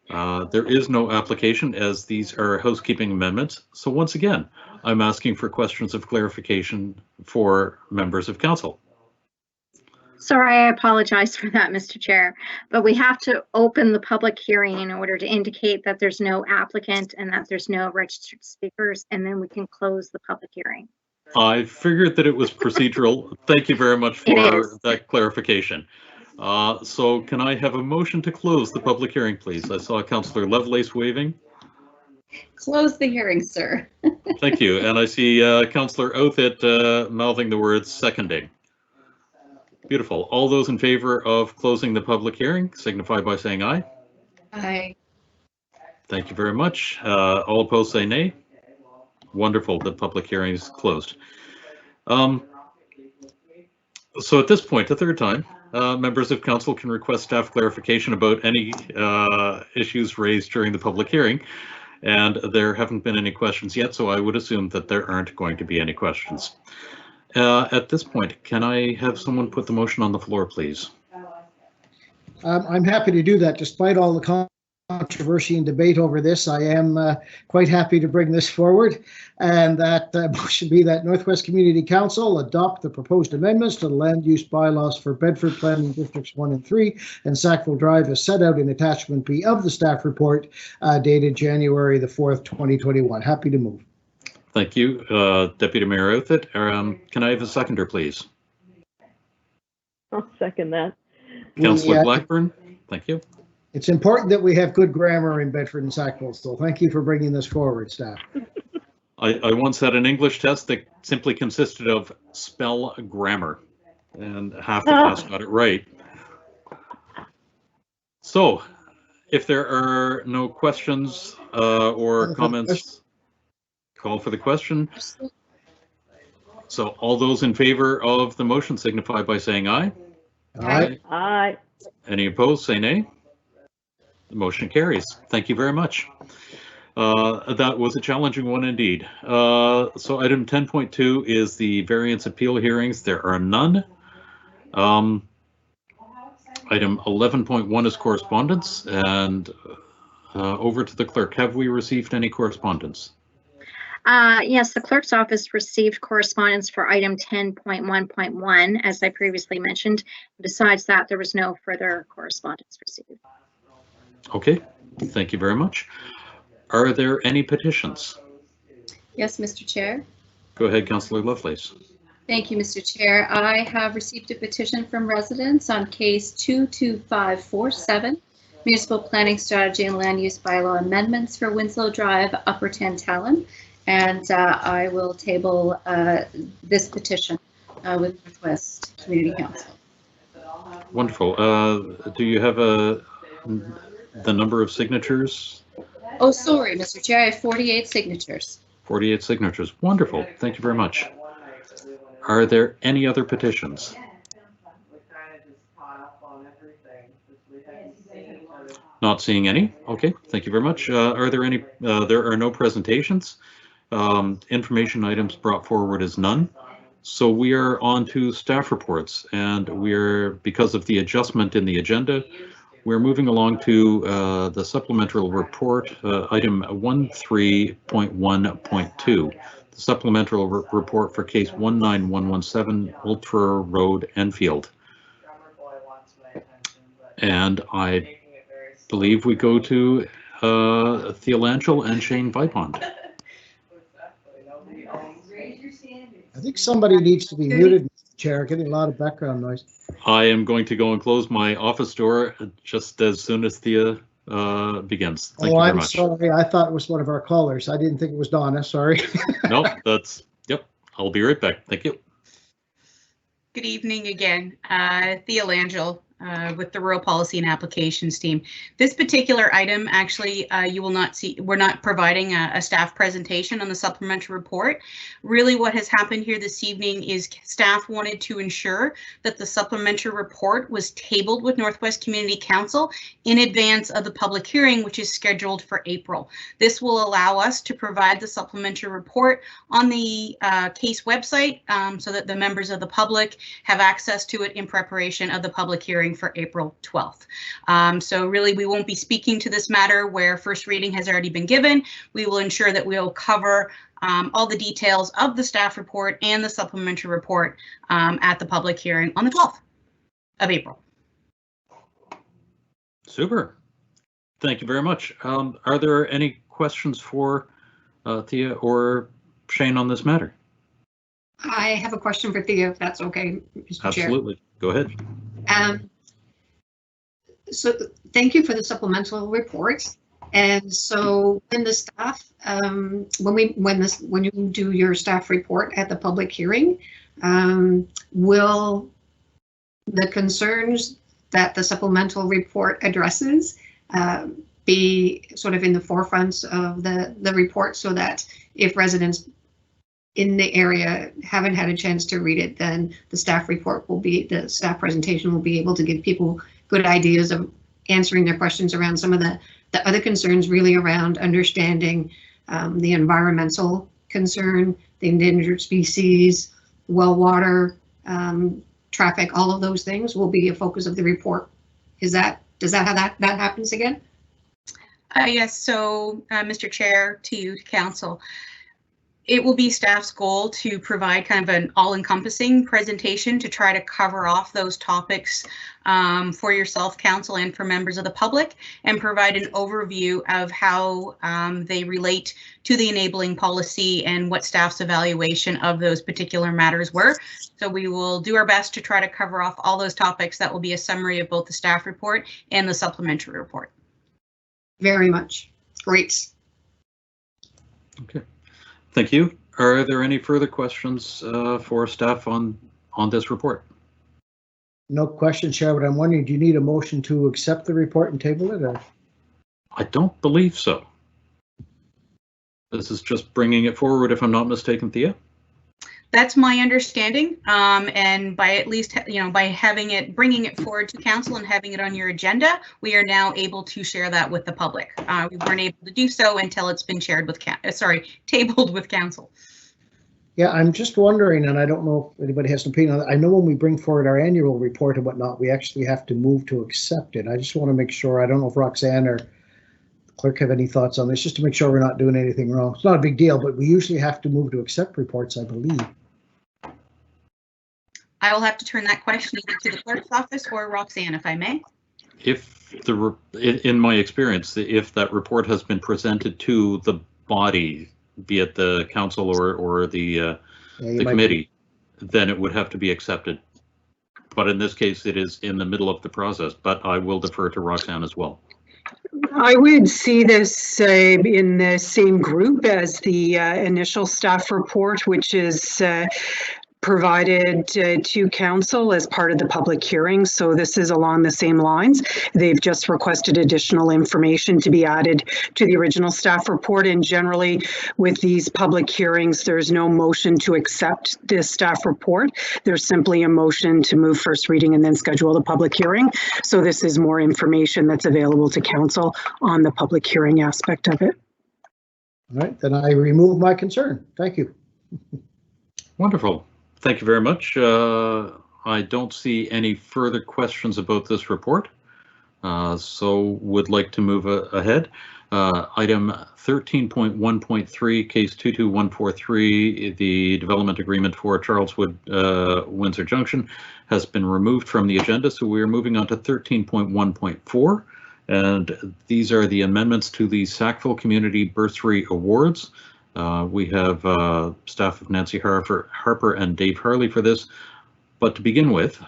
There is no application as these are housekeeping amendments. So once again, I'm asking for questions of clarification for members of council. Sorry, I apologize for that, Mr. Chair, but we have to open the public hearing in order to indicate that there's no applicant and that there's no registered speakers, and then we can close the public hearing. I figured that it was procedural. Thank you very much for that clarification. So can I have a motion to close the public hearing, please? I saw Councillor Lovelace waving. Close the hearing, sir. Thank you. And I see Councillor Outhitt mouthing the words seconding. Beautiful. All those in favor of closing the public hearing signify by saying aye. Aye. Thank you very much. All opposed say nay. Wonderful. The public hearing is closed. So at this point, a third time, members of council can request staff clarification about any issues raised during the public hearing. And there haven't been any questions yet, so I would assume that there aren't going to be any questions. At this point, can I have someone put the motion on the floor, please? I'm happy to do that. Despite all the controversy and debate over this, I am quite happy to bring this forward. And that motion be that Northwest Community Council adopt the proposed amendments to the land use bylaws for Bedford Planning Districts 1 and 3 and Sackville Drive as set out in Attachment B of the staff report dated January the 4th, 2021. Happy to move. Thank you, Deputy Mayor Outfit. Can I have a seconder, please? I'll second that. Councillor Blackburn, thank you. It's important that we have good grammar in Bedford and Sackville, so thank you for bringing this forward, staff. I once had an English test that simply consisted of spell grammar, and half the class got it right. So, if there are no questions or comments, call for the question. So, all those in favor of the motion signify by saying aye. Aye. Aye. Any opposed, say nay. The motion carries. Thank you very much. That was a challenging one indeed. So item 10.2 is the variance appeal hearings. There are none. Item 11.1 is correspondence, and over to the clerk. Have we received any correspondence? Yes, the clerk's office received correspondence for item 10.1.1, as I previously mentioned. Besides that, there was no further correspondence received. Okay, thank you very much. Are there any petitions? Yes, Mr. Chair. Go ahead, Councillor Lovelace. Thank you, Mr. Chair. I have received a petition from residents on case 22547, Municipal Planning Strategy and Land Use Bylaw Amendments for Winslow Drive, Upper Tantallon. And I will table this petition with Northwest Community Council. Wonderful. Do you have the number of signatures? Oh, sorry, Mr. Chair, I have 48 signatures. 48 signatures. Wonderful. Thank you very much. Are there any other petitions? Not seeing any. Okay, thank you very much. Are there any? There are no presentations. Information items brought forward is none. So we are on to staff reports, and because of the adjustment in the agenda, we're moving along to the supplemental report, item 13.1.2, the supplemental report for case 19117 Ultra Road, Enfield. And I believe we go to Thea Lanchel and Shane Vipond. I think somebody needs to be muted, Mr. Chair, getting a lot of background noise. I am going to go and close my office door just as soon as Thea begins. Thank you very much. Sorry. I thought it was one of our callers. I didn't think it was Donna. Sorry. No, yep. I'll be right back. Thank you. Good evening again. Thea Langell with the Rural Policy and Applications team. This particular item, actually, you will not see, we're not providing a staff presentation on the supplementary report. Really what has happened here this evening is staff wanted to ensure that the supplementary report was tabled with Northwest Community Council in advance of the public hearing, which is scheduled for April. This will allow us to provide the supplementary report on the case website so that the members of the public have access to it in preparation of the public hearing for April 12th. So really, we won't be speaking to this matter where first reading has already been given. We will ensure that we'll cover all the details of the staff report and the supplementary report at the public hearing on the 12th of April. Super. Thank you very much. Are there any questions for Thea or Shane on this matter? I have a question for Thea, if that's okay, Mr. Chair. Absolutely. Go ahead. So thank you for the supplemental report. And so when the staff, when you do your staff report at the public hearing, will the concerns that the supplemental report addresses be sort of in the forefront of the report, so that if residents in the area haven't had a chance to read it, then the staff report will be, the staff presentation will be able to give people good ideas of answering their questions around some of the other concerns, really around understanding the environmental concern, the endangered species, well water, traffic, all of those things will be a focus of the report. Does that how that happens again? Yes, so Mr. Chair, to you, to council. It will be staff's goal to provide kind of an all-encompassing presentation to try to cover off those topics for yourself, council, and for members of the public, and provide an overview of how they relate to the enabling policy and what staff's evaluation of those particular matters were. So we will do our best to try to cover off all those topics. That will be a summary of both the staff report and the supplementary report. Very much. Great. Okay. Thank you. Are there any further questions for staff on this report? No questions, Chair, but I'm wondering, do you need a motion to accept the report and table it? Or? I don't believe so. This is just bringing it forward, if I'm not mistaken, Thea? That's my understanding, and by at least, by bringing it forward to council and having it on your agenda, we are now able to share that with the public. We weren't able to do so until it's been shared with, tabled with council. Yeah, I'm just wondering, and I don't know if anybody has an opinion on that. I know when we bring forward our annual report and whatnot, we actually have to move to accept it. I just want to make sure, I don't know if Roxanne or the clerk have any thoughts on this, just to make sure we're not doing anything wrong. It's not a big deal, but we usually have to move to accept reports, I believe. I will have to turn that question either to the clerk's office or Roxanne, if I may. In my experience, if that report has been presented to the body, be it the council or the committee, then it would have to be accepted. But in this case, it is in the middle of the process, but I will defer to Roxanne as well. I would see this in the same group as the initial staff report, which is provided to council as part of the public hearing. So this is along the same lines. They've just requested additional information to be added to the original staff report. And generally with these public hearings, there's no motion to accept this staff report. There's simply a motion to move first reading and then schedule the public hearing. So this is more information that's available to council on the public hearing aspect of it. All right, then I remove my concern. Thank you. Wonderful. Thank you very much. I don't see any further questions about this report, so would like to move ahead. Item 13.1.3, case 22143, the development agreement for Charleswood Windsor Junction has been removed from the agenda, so we are moving on to 13.1.4, and these are the amendments to the Sackville Community Bursary Awards. We have staff of Nancy Harper and Dave Harley for this, but to begin with,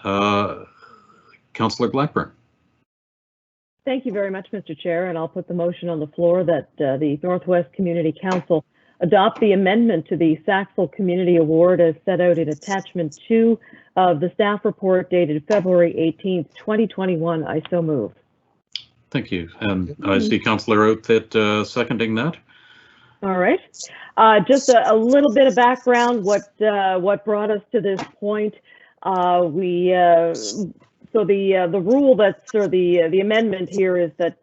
Councillor Blackburn. Thank you very much, Mr. Chair, and I'll put the motion on the floor that the Northwest Community Council adopt the amendment to the Sackful Community Award as set out in attachment 2 of the staff report dated February 18th, 2021. I so move. Thank you, and I see Councillor Outfit seconding that. All right. Just a little bit of background. What brought us to this point? So the rule that's, or the amendment here is that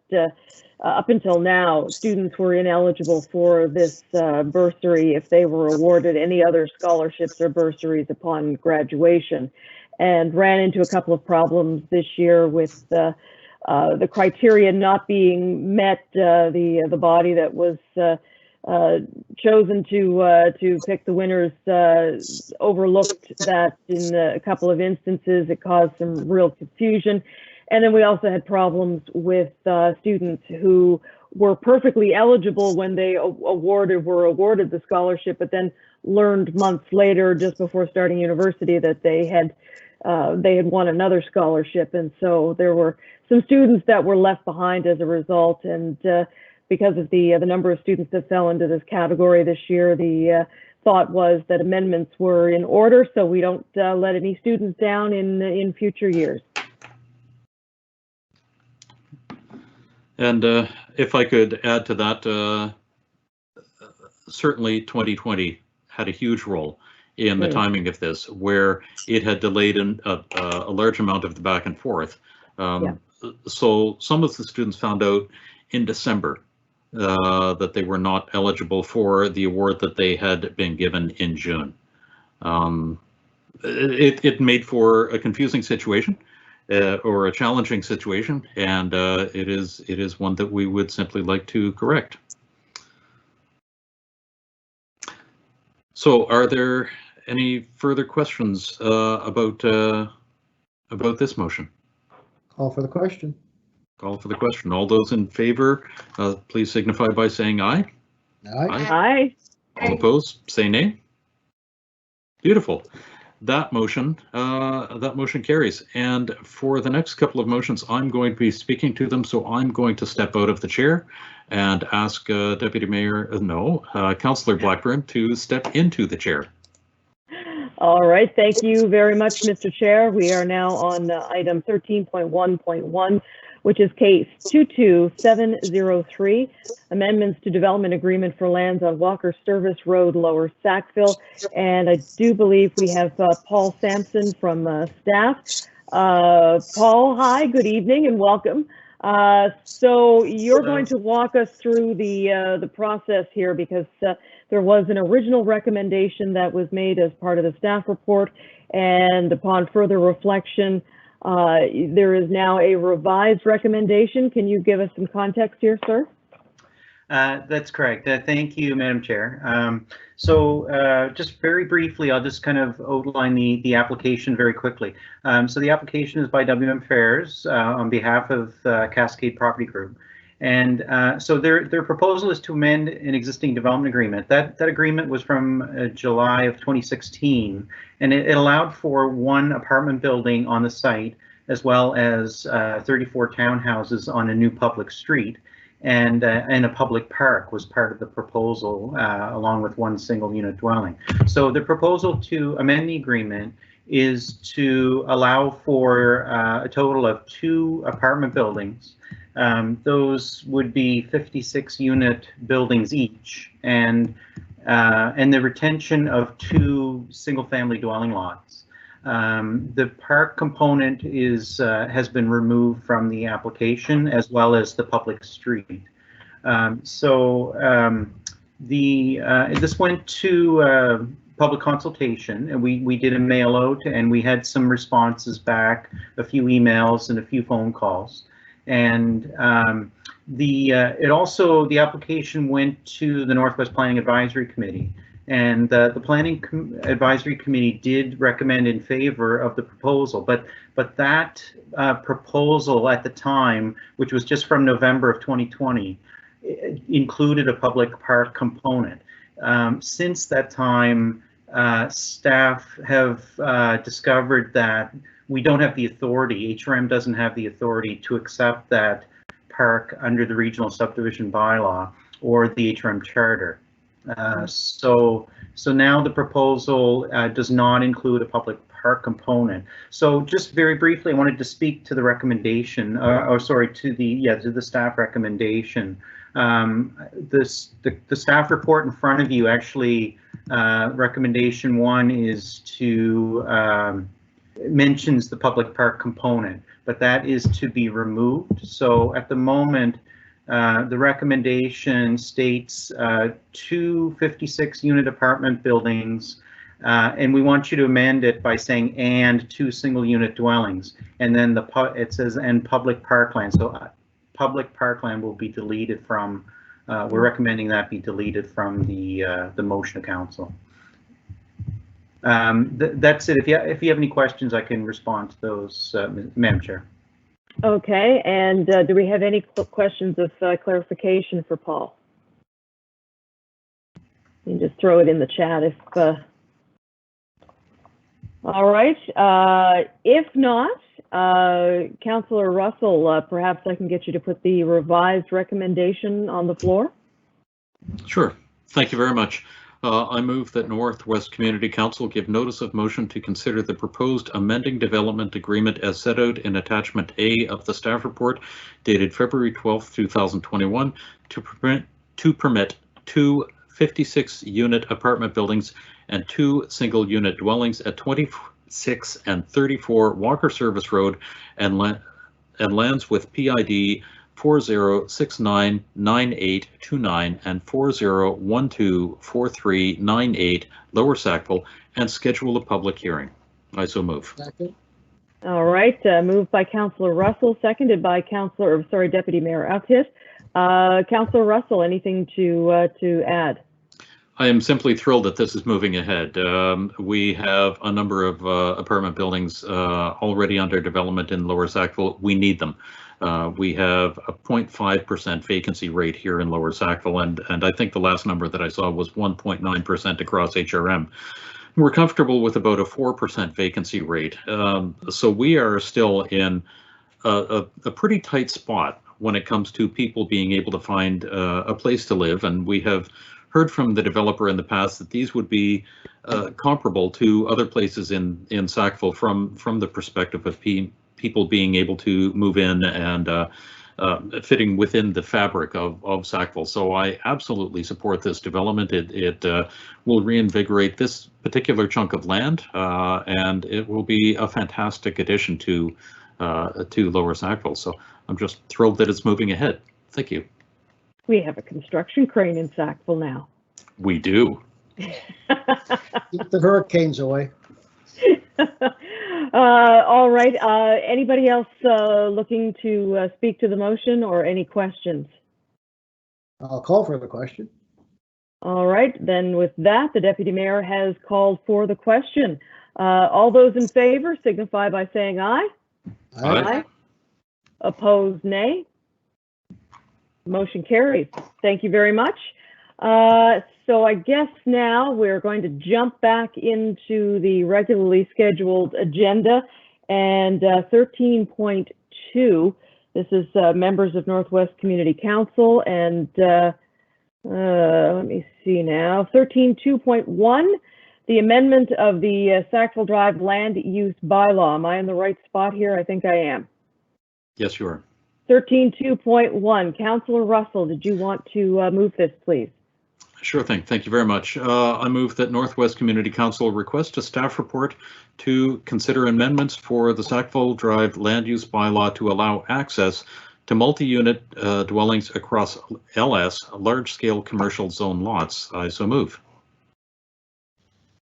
up until now, students were ineligible for this bursary if they were awarded any other scholarships or bursaries upon graduation, and ran into a couple of problems this year with the criteria not being met. The body that was chosen to pick the winners overlooked that in a couple of instances. It caused some real confusion. And then we also had problems with students who were perfectly eligible when they were awarded the scholarship, but then learned months later, just before starting university, that they had won another scholarship. And so there were some students that were left behind as a result. And because of the number of students that fell into this category this year, the thought was that amendments were in order, so we don't let any students down in future years. And if I could add to that, certainly 2020 had a huge role in the timing of this, where it had delayed a large amount of the back and forth. So some of the students found out in December that they were not eligible for the award that they had been given in June. It made for a confusing situation or a challenging situation, and it is one that we would simply like to correct. So are there any further questions about this motion? Call for the question. Call for the question. All those in favor, please signify by saying aye. Aye. Aye. All opposed, say nay. Beautiful. That motion carries. And for the next couple of motions, I'm going to be speaking to them, so I'm going to step out of the chair and ask Councillor Blackburn to step into the chair. All right, thank you very much, Mr. Chair. We are now on item 13.1.1, which is case 22703, amendments to development agreement for lands on Walker Service Road, Lower Sackville. And I do believe we have Paul Sampson from staff. Paul, hi, good evening and welcome. So you're going to walk us through the process here, because there was an original recommendation that was made as part of the staff report, and upon further reflection, there is now a revised recommendation. Can you give us some context here, sir? That's correct. Thank you, Madam Chair. So just very briefly, I'll just kind of outline the application very quickly. So the application is by WM Fairs on behalf of Cascade Property Group. And so their proposal is to amend an existing development agreement. That agreement was from July of 2016, and it allowed for one apartment building on the site, as well as 34 townhouses on a new public street. And a public park was part of the proposal, along with one single unit dwelling. So the proposal to amend the agreement is to allow for a total of 2 apartment buildings. Those would be 56 unit buildings each, and the retention of 2 single family dwelling lots. The park component has been removed from the application, as well as the public street. This went to public consultation, and we did a mail out, and we had some responses back, a few emails and a few phone calls. And the application went to the Northwest Planning Advisory Committee. And the Planning Advisory Committee did recommend in favor of the proposal, but that proposal at the time, which was just from November of 2020, included a public park component. Since that time, staff have discovered that we don't have the authority, HRM doesn't have the authority to accept that park under the regional subdivision bylaw or the HRM charter. So now the proposal does not include a public park component. So just very briefly, I wanted to speak to the recommendation, to the staff recommendation. The staff report in front of you, actually, recommendation 1 is to mentions the public park component, but that is to be removed. So at the moment, the recommendation states 2 56-unit apartment buildings, and we want you to amend it by saying and 2 single-unit dwellings, and then it says and public parkland. So public parkland will be deleted from. We're recommending that be deleted from the motion of council. That's it. If you have any questions, I can respond to those, Madam Chair. Okay, and do we have any questions of clarification for Paul? You can just throw it in the chat if. All right. If not, Councillor Russell, perhaps I can get you to put the revised recommendation on the floor. Sure. Thank you very much. I move that Northwest Community Council give notice of motion to consider the proposed amending development agreement as set out in attachment A of the staff report dated February 12th, 2021 to permit 2 56-unit apartment buildings and 2 single-unit dwellings at 26 and 34 Walker Service Road and lands with PID 40699829 and 40124398 Lower Sackville, and schedule a public hearing. I so move. Second. All right, moved by Councillor Russell, seconded by Deputy Mayor Altis. Councillor Russell, anything to add? I am simply thrilled that this is moving ahead. We have a number of apartment buildings already under development in Lower Sackville. We need them. We have a 0.5% vacancy rate here in Lower Sackville, and I think the last number that I saw was 1.9% across HRM. We're comfortable with about a 4% vacancy rate. So we are still in a pretty tight spot when it comes to people being able to find a place to live, and we have heard from the developer in the past that these would be comparable to other places in Sackville from the perspective of people being able to move in and fitting within the fabric of Sackville. So I absolutely support this development. It will reinvigorate this particular chunk of land, and it will be a fantastic addition to Lower Sackville. So I'm just thrilled that it's moving ahead. Thank you. We have a construction crane in Sackville now. We do. Keep the hurricanes away. All right. Anybody else looking to speak to the motion or any questions? I'll call for the question. All right. Then with that, the Deputy Mayor has called for the question. All those in favor signify by saying aye. Aye. Opposed, nay. Motion carries. Thank you very much. So I guess now we're going to jump back into the regularly scheduled agenda, and 13.2, this is members of Northwest Community Council, and let me see now, 13.2.1, the amendment of the Sackville Drive land use bylaw. Am I in the right spot here? I think I am. Yes, you are. 13.2.1, Councillor Russell, did you want to move this, please? Sure thing. Thank you very much. I move that Northwest Community Council request a staff report to consider amendments for the Sackville Drive land use bylaw to allow access to multi-unit dwellings across LS, large-scale commercial zone lots. I so move.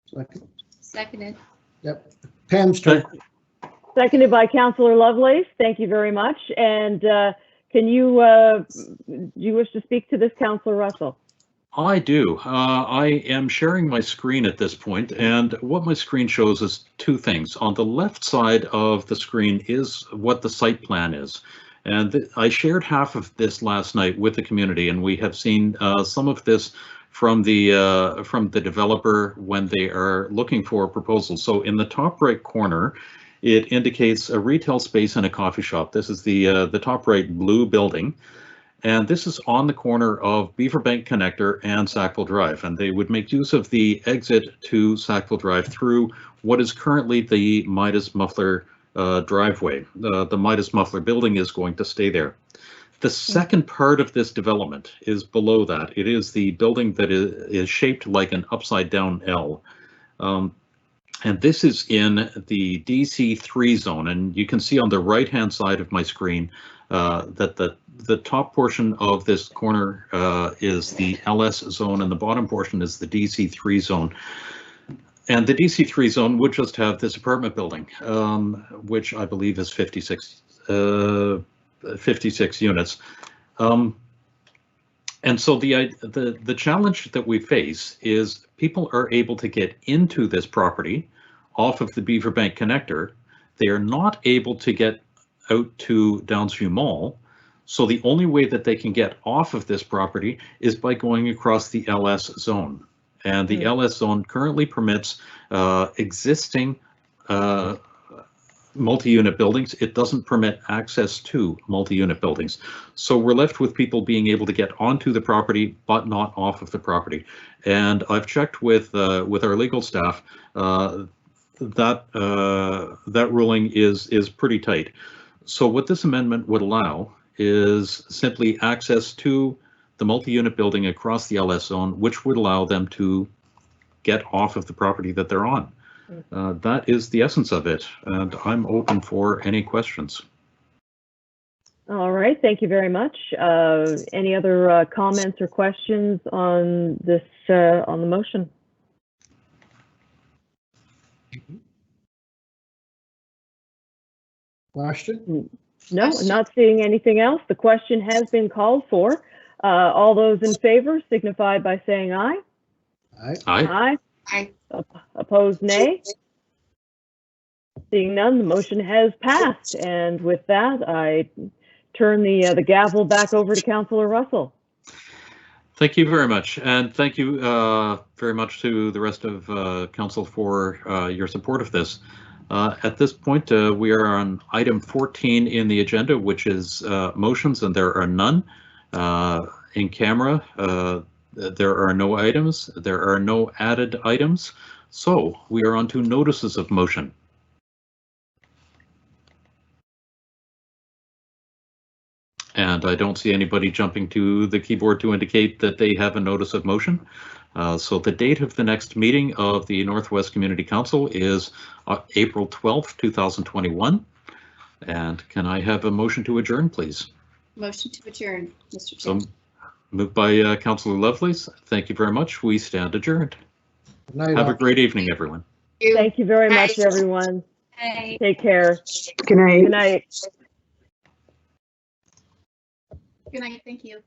Second. Seconded. Yep. Pam's turn. Seconded by Councillor Lovelace. Thank you very much. And can you, do you wish to speak to this, Councillor Russell? I do. I am sharing my screen at this point, and what my screen shows is two things. On the left side of the screen is what the site plan is. And I shared half of this last night with the community, and we have seen some of this from the developer when they are looking for proposals. So in the top right corner, it indicates a retail space and a coffee shop. This is the top right blue building. And this is on the corner of Beaverbank Connector and Sackville Drive, and they would make use of the exit to Sackville Drive through what is currently the Midas Muffler driveway. The Midas Muffler building is going to stay there. The second part of this development is below that. It is the building that is shaped like an upside down L. And this is in the DC3 zone, and you can see on the right hand side of my screen that the top portion of this corner is the LS zone and the bottom portion is the DC3 zone. And the DC3 zone would just have this apartment building, which I believe is 56 units. And so the challenge that we face is people are able to get into this property off of the Beaverbank Connector. They are not able to get out to Downsview Mall. So the only way that they can get off of this property is by going across the LS zone. And the LS zone currently permits existing multi-unit buildings. It doesn't permit access to multi-unit buildings. So we're left with people being able to get onto the property, but not off of the property. And I've checked with our legal staff. That ruling is pretty tight. So what this amendment would allow is simply access to the multi-unit building across the LS zone, which would allow them to get off of the property that they're on. That is the essence of it, and I'm open for any questions. All right, thank you very much. Any other comments or questions on this, on the motion? Question? No, not seeing anything else. The question has been called for. All those in favor signify by saying aye. Aye. Aye. Aye. Opposed, nay. Seeing none, the motion has passed. And with that, I turn the gavel back over to Councillor Russell. Thank you very much, and thank you very much to the rest of council for your support of this. At this point, we are on item 14 in the agenda, which is motions, and there are none. In camera, there are no items. There are no added items. So we are on to notices of motion. And I don't see anybody jumping to the keyboard to indicate that they have a notice of motion. So the date of the next meeting of the Northwest Community Council is April 12th, 2021. And can I have a motion to adjourn, please? Motion to adjourn, Mr. Chair. So moved by Councillor Lovelace. Thank you very much. We stand adjourned. Good night, Have all. a great evening, everyone. Thank you very much, everyone. Aye. Take care. Good night. Good night. Good night. Thank you.